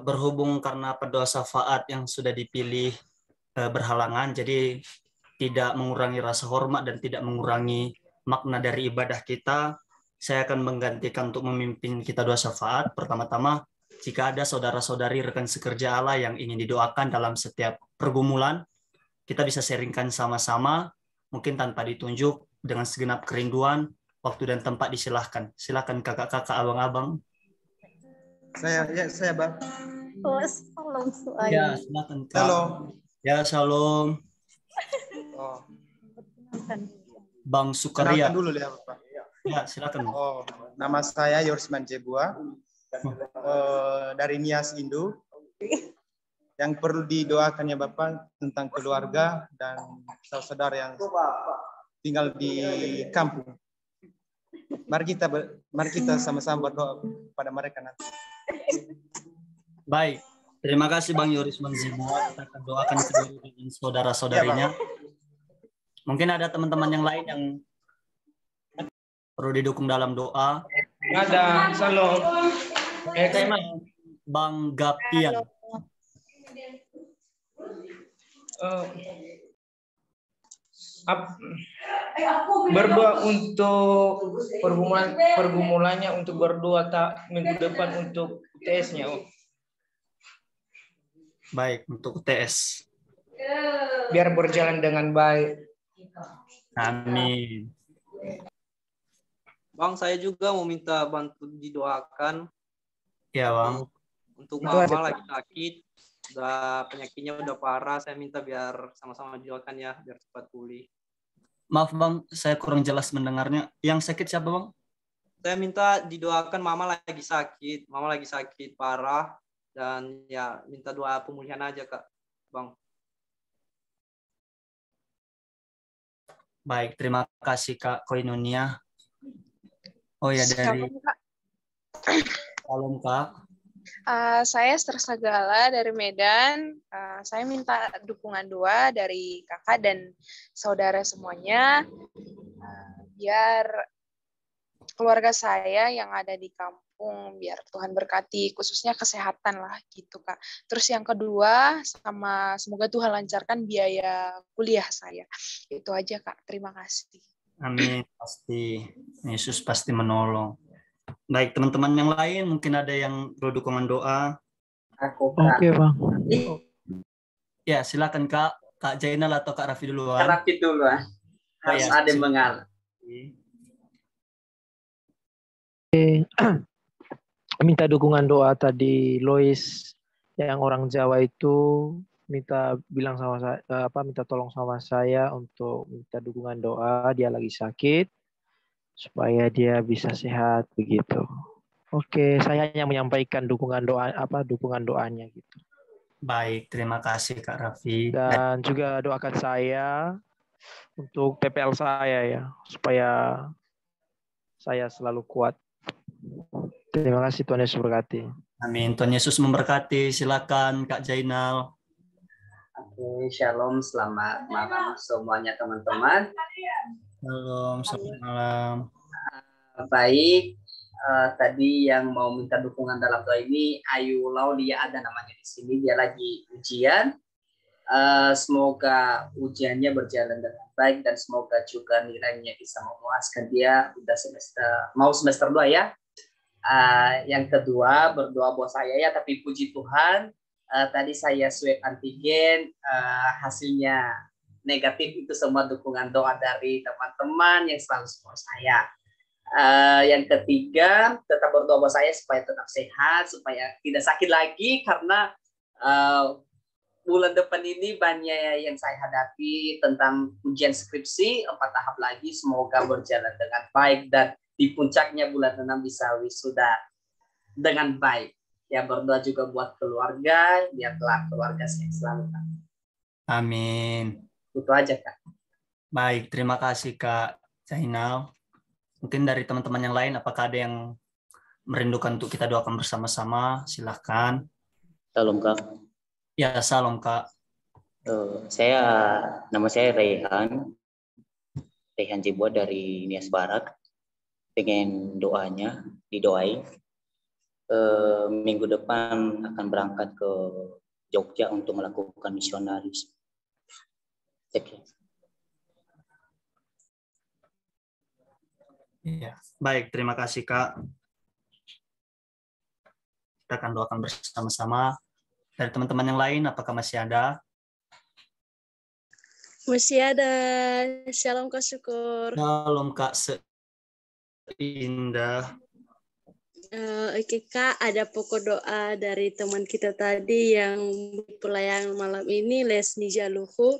berhubung karena pendoa syafaat yang sudah dipilih berhalangan, jadi tidak mengurangi rasa hormat dan tidak mengurangi makna dari ibadah kita. Saya akan menggantikan untuk memimpin kita doa syafaat. Pertama-tama, jika ada saudara-saudari rekan sekerja Allah yang ingin didoakan dalam setiap pergumulan, kita bisa sharingkan sama-sama, mungkin tanpa ditunjuk, dengan segenap kerinduan, waktu dan tempat disilahkan. Silakan kakak-kakak, abang-abang. Saya Bang. Ya, silakan Kak. Halo. Ya, shalom. Oh. Bang Sukaria. Kenalkan dulu ya, Bapak. Ya, silakan. Oh, nama saya Yorsman Jebua. Dari Nias Indo. Yang perlu didoakan ya Bapak tentang keluarga dan saudara yang tinggal di kampung. Mari kita sama-sama berdoa pada mereka nanti. Baik, Terima kasih Bang Yoris Manzibua. Kita akan doakan kedua saudara-saudarinya. Mungkin ada teman-teman yang lain yang perlu didukung dalam doa. Ada, salam. Bang Gapian. Berdoa untuk pergumulannya, untuk berdoa minggu depan untuk UTS-nya. Baik, untuk UTS. Biar berjalan dengan baik. Amin. Bang, saya juga mau minta bantu didoakan. Ya, Bang. Untuk mama lagi sakit, penyakitnya udah parah. Saya minta biar sama-sama didoakan ya, biar cepat pulih. Maaf Bang, saya kurang jelas mendengarnya. Yang sakit siapa Bang? Saya minta didoakan, mama lagi sakit parah, dan ya minta doa pemulihan aja Kak, Bang. Baik, terima kasih Kak Koinonia. Oh ya, dari Salam Kak. Saya Esther Sagala dari Medan. Saya minta dukungan doa dari kakak dan saudara semuanya, biar keluarga saya yang ada di kampung, biar Tuhan berkati, khususnya kesehatan lah gitu Kak. Terus yang kedua, semoga Tuhan lancarkan biaya kuliah saya. Itu aja Kak, terima kasih. Amin, pasti. Yesus pasti menolong. Baik, teman-teman yang lain mungkin ada yang perlu dukungan doa. Oke, Bang. Ya, silakan Kak. Kak Jainal atau Kak Raffi duluan. Kak Raffi dulu. Harus ada yang mengalah. Minta dukungan doa tadi Lois yang orang Jawa itu minta tolong sama saya untuk minta dukungan doa, dia lagi sakit supaya dia bisa sehat begitu. Oke, saya yang menyampaikan dukungan doanya gitu. Baik, terima kasih Kak Raffi. Dan juga doakan saya untuk PPL saya ya, supaya saya selalu kuat. Terima kasih, Tuhan Yesus berkati. Amin, Tuhan Yesus memberkati. Silakan Kak Jainal. Oke, shalom, selamat malam semuanya teman-teman. Shalom, selamat malam. Baik, tadi yang mau minta dukungan dalam doa ini Ayu Laulia, ada namanya di sini, dia lagi ujian. Semoga ujiannya berjalan dengan baik dan semoga juga nilainya bisa memuaskan dia. Udah semester 2 ya. Yang kedua, berdoa buat saya ya, tapi puji Tuhan tadi saya swab antigen, hasilnya negatif. Itu semua dukungan doa dari teman-teman yang selalu support saya. Yang ketiga, tetap berdoa buat saya supaya tetap sehat, supaya tidak sakit lagi, karena bulan depan ini banyak yang saya hadapi tentang ujian skripsi 4 tahap lagi. Semoga berjalan dengan baik dan di puncaknya bulan 6 bisa wisuda dengan baik. Ya, berdoa juga buat keluarga, biar keluarga sehat selalu. Amin. Itu aja Kak. Baik, terima kasih Kak Zainal. Mungkin dari teman-teman yang lain, apakah ada yang merindukan untuk kita doakan bersama-sama? Silahkan. Salam Kak. Ya, salam Kak. Nama saya Rehan Jebua dari Nias Barat. Pengen doanya didoain. Minggu depan akan berangkat ke Jogja untuk melakukan misionaris. Oke. Ya, baik, terima kasih Kak. Kita akan doakan bersama-sama. Dari teman-teman yang lain, apakah masih ada? Masih ada. Shalom Kak Syukur. Shalom Kak Indah. Oke Kak, ada pokok doa dari teman kita tadi yang pelayan malam ini, Lesni Jaluhu.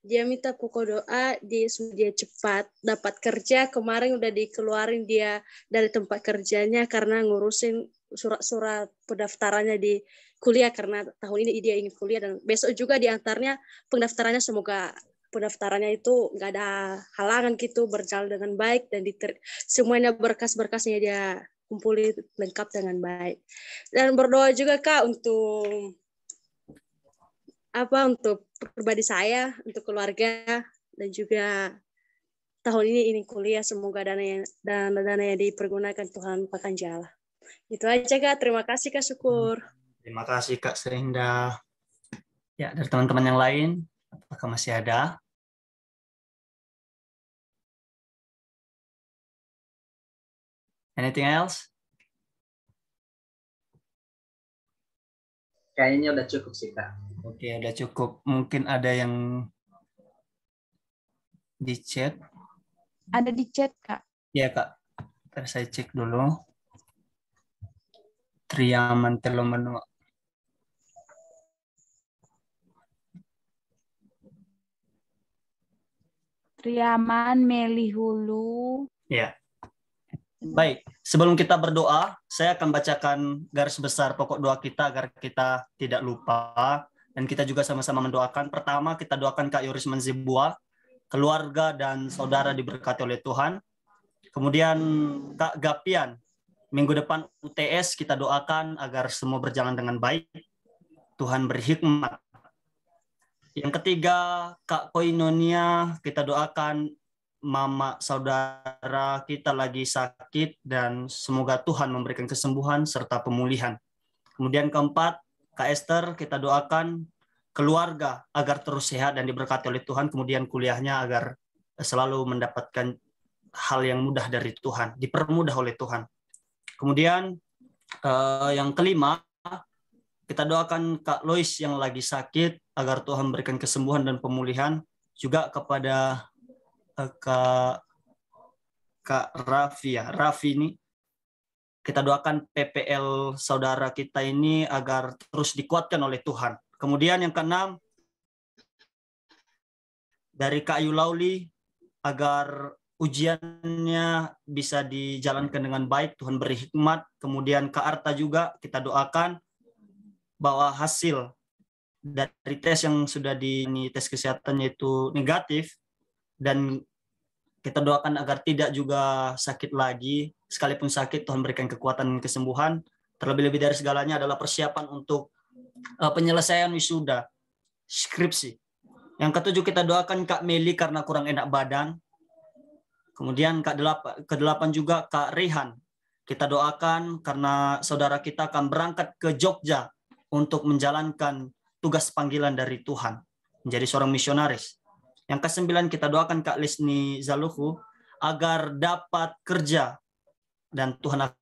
Dia minta pokok doa dia cepat dapat kerja. Kemarin udah dikeluarin dia dari tempat kerjanya karena ngurusin surat-surat pendaftarannya di kuliah, karena tahun ini dia ingin kuliah dan besok juga diantarnya pendaftarannya. Semoga pendaftarannya itu nggak ada halangan gitu, berjalan dengan baik dan semuanya berkas-berkasnya dia kumpuli lengkap dengan baik. Dan berdoa juga Kak untuk untuk pribadi saya, untuk keluarga, dan juga tahun ini kuliah, semoga dana yang dipergunakan Tuhan pakan jala. Itu aja Kak, terima kasih Kak Syukur. Terima kasih Kak Serinda. Ya, dari teman-teman yang lain, apakah masih ada? Anything else? Kayaknya udah cukup sih Kak. Oke, udah cukup. Mungkin ada yang di chat. Ada di chat, Kak. Iya, Kak. Ntar saya cek dulu. Triaman Telomeno. Triaman Melihulu. Ya. Baik, sebelum kita berdoa, saya akan bacakan garis besar pokok doa kita agar kita tidak lupa. Dan kita juga sama-sama mendoakan. Pertama, kita doakan Kak Yoris Manzibua, keluarga dan saudara diberkati oleh Tuhan. Kemudian Kak Gapian, minggu depan UTS kita doakan agar semua berjalan dengan baik. Tuhan berhikmat. Yang ketiga, Kak Koinonia, kita doakan mama saudara kita lagi sakit dan semoga Tuhan memberikan kesembuhan serta pemulihan. Kemudian keempat, Kak Esther, kita doakan keluarga agar terus sehat dan diberkati oleh Tuhan. Kemudian kuliahnya agar selalu mendapatkan hal yang mudah dari Tuhan, dipermudah oleh Tuhan. Kemudian yang kelima, kita doakan Kak Lois yang lagi sakit agar Tuhan memberikan kesembuhan dan pemulihan. Juga kepada Kak Raffi ya. Raffi ini kita doakan PPL saudara kita ini agar terus dikuatkan oleh Tuhan. Kemudian yang keenam, dari Kak Yulauli agar ujiannya bisa dijalankan dengan baik, Tuhan beri hikmat. Kemudian Kak Arta juga kita doakan bahwa hasil dari tes yang sudah tes kesehatannya itu negatif, dan kita doakan agar tidak juga sakit lagi. Sekalipun sakit, Tuhan berikan kekuatan dan kesembuhan. Terlebih-lebih dari segalanya adalah persiapan untuk penyelesaian wisuda, skripsi. Yang ketujuh, kita doakan Kak Meli karena kurang enak badan. Kemudian ke-8 juga Kak Rehan. Kita doakan karena saudara kita akan berangkat ke Jogja untuk menjalankan tugas panggilan dari Tuhan, menjadi seorang misionaris. Yang ke-9, kita doakan Kak Lisni Zaluhu agar dapat kerja dan Tuhan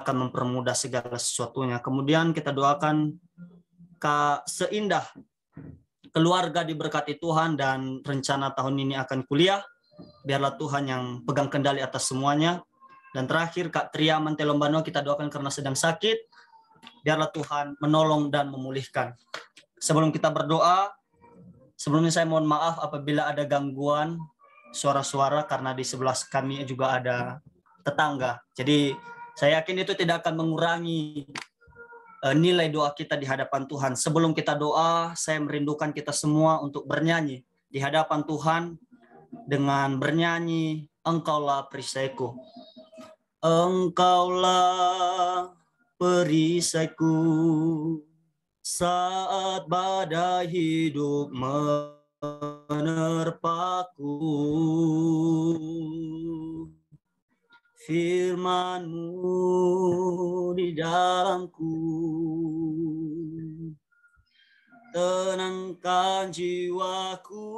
akan mempermudah segala sesuatunya. Kemudian kita doakan Kak Seindah, keluarga diberkati Tuhan dan rencana tahun ini akan kuliah. Biarlah Tuhan yang pegang kendali atas semuanya. Dan terakhir Kak Tria Mantelombano, kita doakan karena sedang sakit. Biarlah Tuhan menolong dan memulihkan. Sebelum kita berdoa, sebelumnya saya mohon maaf apabila ada gangguan suara-suara karena di sebelah kami juga ada tetangga. Jadi saya yakin itu tidak akan mengurangi nilai doa kita di hadapan Tuhan. Sebelum kita doa, saya merindukan kita semua untuk bernyanyi di hadapan Tuhan dengan bernyanyi, Engkaulah perisaiku. Engkaulah perisaiku saat badai hidup menerpaku. Firman-Mu di dalamku tenangkan jiwaku.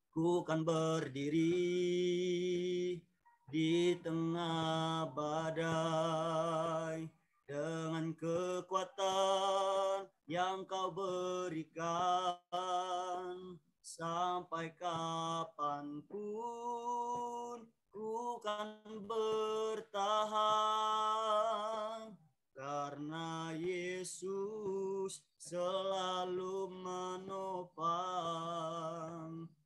Ku kan berdiri di tengah badai dengan kekuatan yang Kau berikan. Sampai kapanpun ku kan bertahan, karena Yesus selalu menopang.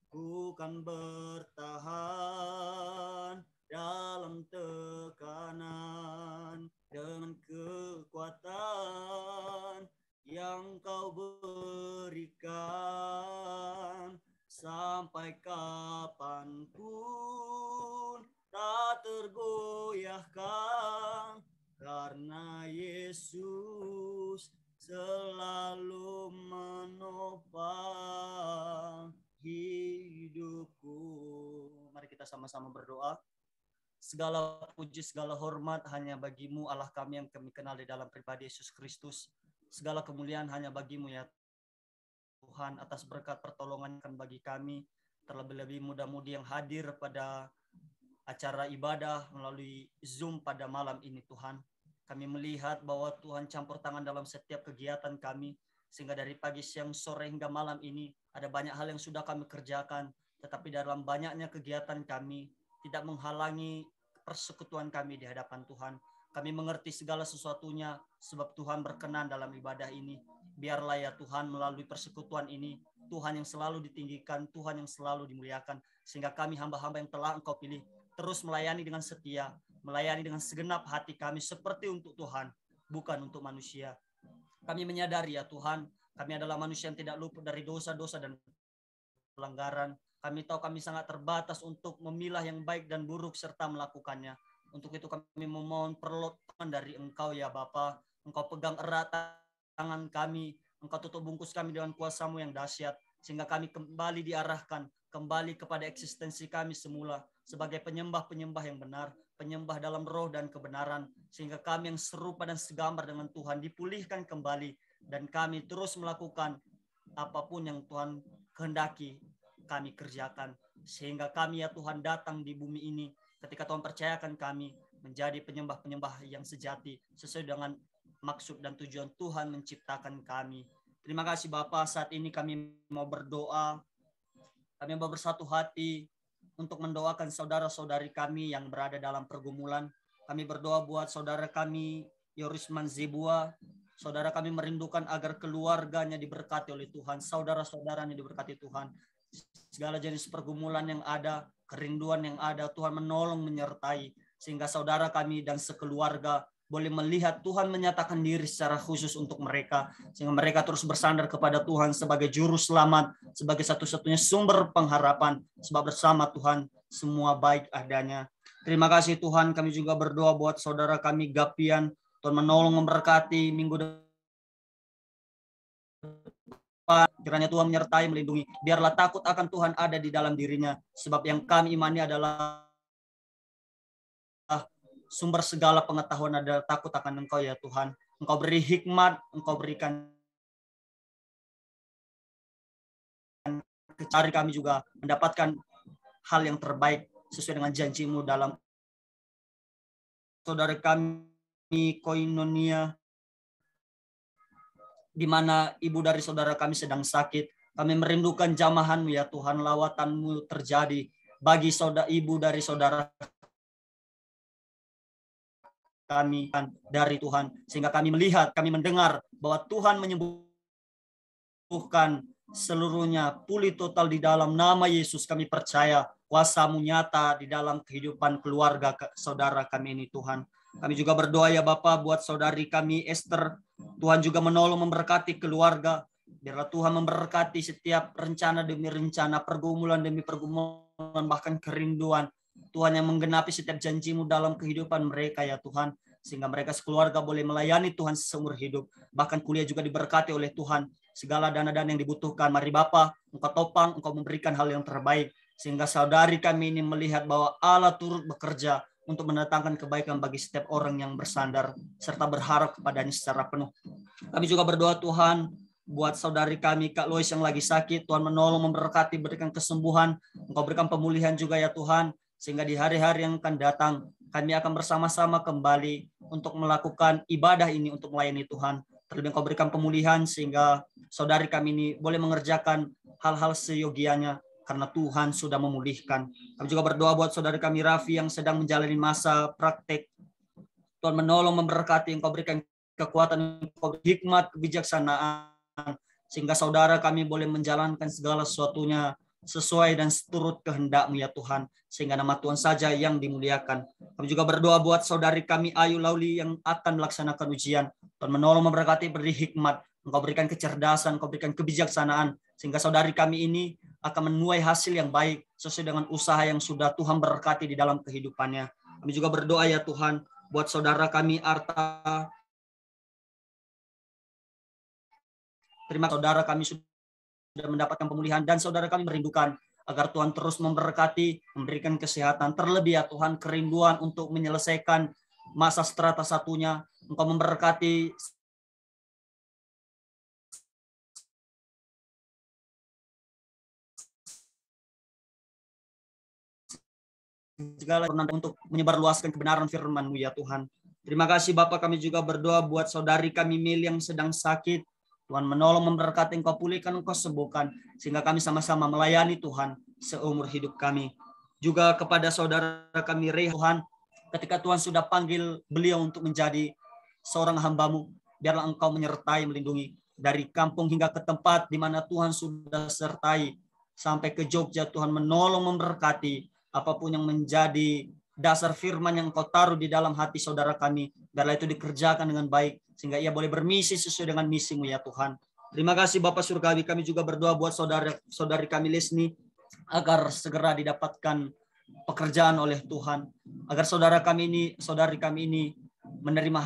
Ku kan bertahan dalam tekanan dengan kekuatan yang Kau berikan. Sampai kapanpun tak tergoyahkan, karena Yesus selalu Bapa hidupku. Mari kita sama-sama berdoa. Segala puji, segala hormat hanya bagimu Allah kami yang kami kenal di dalam pribadi Yesus Kristus. Segala kemuliaan hanya bagimu ya Tuhan, atas berkat pertolongan bagi kami. Terlebih-lebih muda-mudi yang hadir pada acara ibadah melalui Zoom pada malam ini Tuhan. Kami melihat bahwa Tuhan campur tangan dalam setiap kegiatan kami. Sehingga dari pagi, siang, sore hingga malam ini ada banyak hal yang sudah kami kerjakan. Tetapi dalam banyaknya kegiatan kami tidak menghalangi persekutuan kami di hadapan Tuhan. Kami mengerti segala sesuatunya sebab Tuhan berkenan dalam ibadah ini. Biarlah ya Tuhan melalui persekutuan ini, Tuhan yang selalu ditinggikan, Tuhan yang selalu dimuliakan. Sehingga kami hamba-hamba yang telah Engkau pilih terus melayani dengan setia, melayani dengan segenap hati kami seperti untuk Tuhan, bukan untuk manusia. Kami menyadari ya Tuhan, kami adalah manusia yang tidak luput dari dosa-dosa dan pelanggaran. Kami tahu kami sangat terbatas untuk memilah yang baik dan buruk serta melakukannya. Untuk itu kami memohon pertolongan dari Engkau ya Bapa. Engkau pegang erat tangan kami, Engkau tutup bungkus kami dengan kuasa-Mu yang dahsyat, sehingga kami kembali diarahkan, kembali kepada eksistensi kami semula, sebagai penyembah-penyembah yang benar, penyembah dalam roh dan kebenaran, sehingga kami yang serupa dan segambar dengan Tuhan dipulihkan kembali, dan kami terus melakukan apapun yang Tuhan kehendaki kami kerjakan, sehingga kami ya Tuhan datang di bumi ini ketika Tuhan percayakan kami menjadi penyembah-penyembah yang sejati sesuai dengan maksud dan tujuan Tuhan menciptakan kami. Terima kasih Bapa, saat ini kami mau berdoa, kami mau bersatu hati untuk mendoakan saudara-saudari kami yang berada dalam pergumulan. Kami berdoa buat saudara kami Yorisman Zebua. Saudara kami merindukan agar keluarganya diberkati oleh Tuhan, saudara-saudaranya diberkati Tuhan. Segala jenis pergumulan yang ada, kerinduan yang ada, Tuhan menolong menyertai, sehingga saudara kami dan sekeluarga boleh melihat Tuhan menyatakan diri secara khusus untuk mereka, sehingga mereka terus bersandar kepada Tuhan sebagai juru selamat, sebagai satu-satunya sumber pengharapan, sebab bersama Tuhan semua baik adanya. Terima kasih Tuhan, kami juga berdoa buat saudara kami Gapian, Tuhan menolong memberkati minggu depan. Kiranya Tuhan menyertai, melindungi. Biarlah takut akan Tuhan ada di dalam dirinya. Sebab yang kami imani adalah sumber segala pengetahuan adalah takut akan Engkau ya Tuhan. Engkau beri hikmat, Engkau berikan kecari kami juga mendapatkan hal yang terbaik sesuai dengan janji-Mu dalam saudara kami Koinonia, di mana ibu dari saudara kami sedang sakit. Kami merindukan jamahan-Mu ya Tuhan, lawatan-Mu terjadi bagi ibu dari saudara kami dari Tuhan, sehingga kami melihat, kami mendengar bahwa Tuhan menyembuhkan seluruhnya, pulih total di dalam nama Yesus. Kami percaya kuasa-Mu nyata di dalam kehidupan keluarga saudara kami ini Tuhan. Kami juga berdoa ya Bapa buat saudari kami Esther. Tuhan juga menolong memberkati keluarga. Biarlah Tuhan memberkati setiap rencana demi rencana, pergumulan demi pergumulan, bahkan kerinduan. Tuhan yang menggenapi setiap janji-Mu dalam kehidupan mereka ya Tuhan. Sehingga mereka sekeluarga boleh melayani Tuhan seumur hidup. Bahkan kuliah juga diberkati oleh Tuhan. Segala dana-dana yang dibutuhkan, mari Bapa, Engkau topang, Engkau memberikan hal yang terbaik. Sehingga saudari kami ini melihat bahwa Allah turut bekerja untuk mendatangkan kebaikan bagi setiap orang yang bersandar serta berharap kepadanya secara penuh. Kami juga berdoa Tuhan buat saudari kami Kak Lois yang lagi sakit. Tuhan menolong, memberkati, berikan kesembuhan. Engkau berikan pemulihan juga ya Tuhan. Sehingga di hari-hari yang akan datang kami akan bersama-sama kembali untuk melakukan ibadah ini untuk melayani Tuhan. Terlebih Engkau berikan pemulihan sehingga saudari kami ini boleh mengerjakan hal-hal seyogianya, karena Tuhan sudah memulihkan. Kami juga berdoa buat saudara kami Raffi yang sedang menjalani masa praktek. Tuhan menolong, memberkati, Engkau berikan kekuatan, Engkau beri hikmat, kebijaksanaan, sehingga saudara kami boleh menjalankan segala sesuatunya sesuai dan seturut kehendak-Mu ya Tuhan, sehingga nama Tuhan saja yang dimuliakan. Kami juga berdoa buat saudari kami Ayu Lauli yang akan melaksanakan ujian. Tuhan menolong, memberkati, beri hikmat, Engkau berikan kecerdasan, Engkau berikan kebijaksanaan, sehingga saudari kami ini akan menuai hasil yang baik sesuai dengan usaha yang sudah Tuhan berkati di dalam kehidupannya. Kami juga berdoa ya Tuhan buat saudara kami Arta. Terima kasih saudara kami sudah sudah mendapatkan pemulihan, dan saudara kami merindukan agar Tuhan terus memberkati, memberikan kesehatan, terlebih ya Tuhan kerinduan untuk menyelesaikan masa strata satunya. Engkau memberkati segala untuk menyebarluaskan kebenaran firman-Mu ya Tuhan. Terima kasih Bapak, kami juga berdoa buat saudari kami Mil yang sedang sakit. Tuhan menolong, memberkati, Engkau pulihkan, Engkau sembuhkan, sehingga kami sama-sama melayani Tuhan seumur hidup kami. Juga kepada saudara kami Rey, Tuhan, ketika Tuhan sudah panggil beliau untuk menjadi seorang hamba-Mu, biarlah Engkau menyertai, melindungi dari kampung hingga ke tempat di mana Tuhan sudah sertai, sampai ke Jogja. Tuhan menolong, memberkati apapun yang menjadi dasar firman yang Engkau taruh di dalam hati saudara kami, biarlah itu dikerjakan dengan baik, sehingga ia boleh bermisi sesuai dengan misi-Mu ya Tuhan. Terima kasih Bapak Surgawi, kami juga berdoa buat saudari kami Lesni, agar segera didapatkan pekerjaan oleh Tuhan, agar saudari kami ini menerima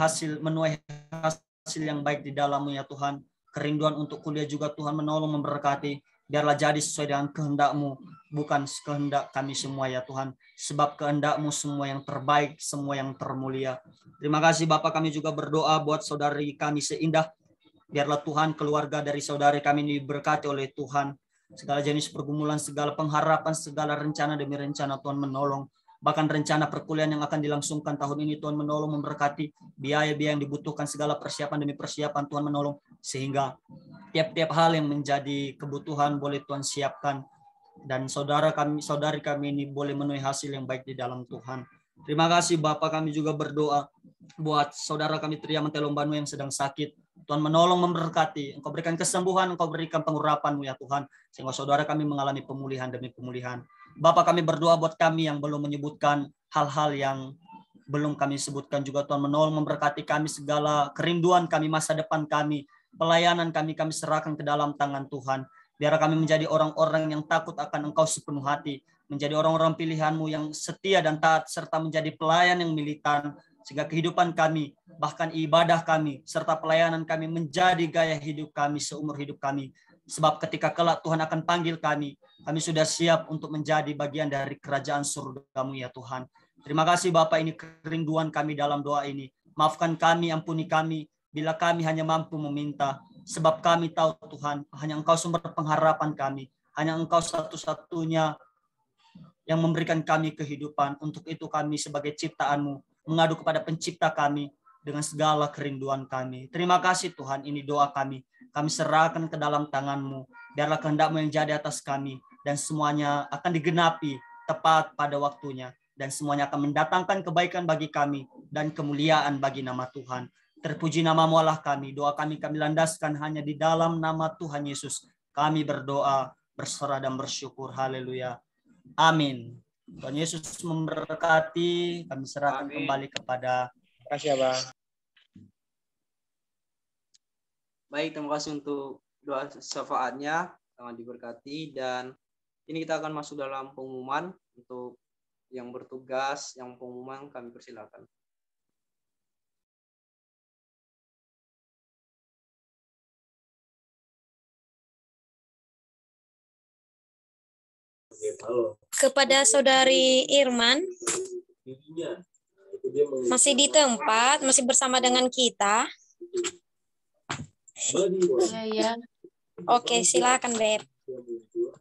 menuai hasil yang baik di dalam-Mu ya Tuhan. Kerinduan untuk kuliah juga Tuhan menolong, memberkati, biarlah jadi sesuai dengan kehendak-Mu, bukan kehendak kami semua ya Tuhan, sebab kehendak-Mu semua yang terbaik, semua yang termulia. Terima kasih Bapak, kami juga berdoa buat saudari kami Seindah, biarlah Tuhan keluarga dari saudari kami ini diberkati oleh Tuhan. Segala jenis pergumulan, segala pengharapan, segala rencana demi rencana Tuhan menolong. Bahkan rencana perkuliahan yang akan dilangsungkan tahun ini Tuhan menolong, memberkati, biaya-biaya yang dibutuhkan, segala persiapan demi persiapan Tuhan menolong, sehingga tiap-tiap hal yang menjadi kebutuhan boleh Tuhan siapkan, dan saudari kami ini boleh menuai hasil yang baik di dalam Tuhan. Terima kasih Bapak, kami juga berdoa buat saudara kami Tria Mantelombanu yang sedang sakit. Tuhan menolong, memberkati, Engkau berikan kesembuhan, Engkau berikan pengurapan-Mu ya Tuhan, sehingga saudara kami mengalami pemulihan demi pemulihan. Bapak, kami berdoa buat kami yang belum menyebutkan hal-hal yang belum kami sebutkan juga. Tuhan menolong, memberkati kami, segala kerinduan kami, masa depan kami, pelayanan kami serahkan ke dalam tangan Tuhan. Biar kami menjadi orang-orang yang takut akan Engkau sepenuh hati, menjadi orang-orang pilihan-Mu yang setia dan taat, serta menjadi pelayan yang militan, sehingga kehidupan kami, bahkan ibadah kami, serta pelayanan kami menjadi gaya hidup kami seumur hidup kami. Sebab ketika kelak Tuhan akan panggil kami sudah siap untuk menjadi bagian dari kerajaan surga-Mu ya Tuhan. Terima kasih Bapak, ini kerinduan kami dalam doa ini. Maafkan kami, ampuni kami, bila kami hanya mampu meminta. Sebab kami tahu Tuhan, hanya Engkau sumber pengharapan kami. Hanya Engkau satu-satunya yang memberikan kami kehidupan. Untuk itu kami sebagai ciptaan-Mu mengadu kepada pencipta kami dengan segala kerinduan kami. Terima kasih Tuhan, ini doa kami. Kami serahkan ke dalam tangan-Mu. Biarlah kehendak-Mu yang jadi atas kami, dan semuanya akan digenapi tepat pada waktunya. Dan semuanya akan mendatangkan kebaikan bagi kami dan kemuliaan bagi nama Tuhan. Terpuji nama-Mu Allah kami. Doa kami landaskan hanya di dalam nama Tuhan Yesus. Kami berdoa, berserah dan bersyukur. Haleluya. Amin. Tuhan Yesus memberkati. Kami serahkan kembali kepada. Terima kasih Abang. Baik, terima kasih untuk doa syafaatnya, sangat diberkati. Dan ini kita akan masuk dalam pengumuman. Untuk yang bertugas, yang pengumuman kami persilakan. Kepada Saudari Irman, masih di tempat, masih bersama dengan kita. Ya. Oke, silakan Beb.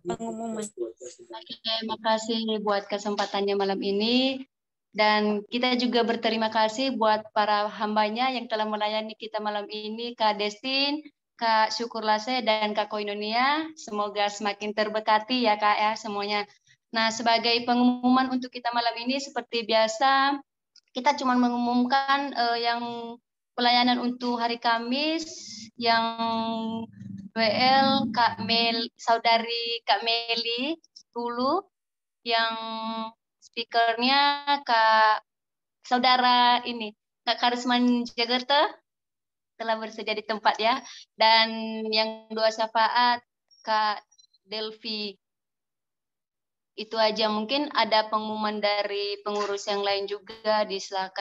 Pengumuman. Oke, makasih buat kesempatannya malam ini. Dan kita juga berterima kasih buat para hambanya yang telah melayani kita malam ini, Kak Destin, Kak Syukurlase, dan Kak Koinonia. Semoga semakin terberkati ya Kak ya semuanya. Nah, sebagai pengumuman untuk kita malam ini, seperti biasa, kita cuma mengumumkan yang pelayanan untuk hari Kamis, yang WL Saudari Kak Meli 10, yang speakernya Kak Saudara ini Kak Karisman Jagerta telah bersedia di tempat ya, dan yang doa syafaat Kak Delvi. Itu aja, mungkin ada pengumuman dari pengurus yang lain juga, disilakan.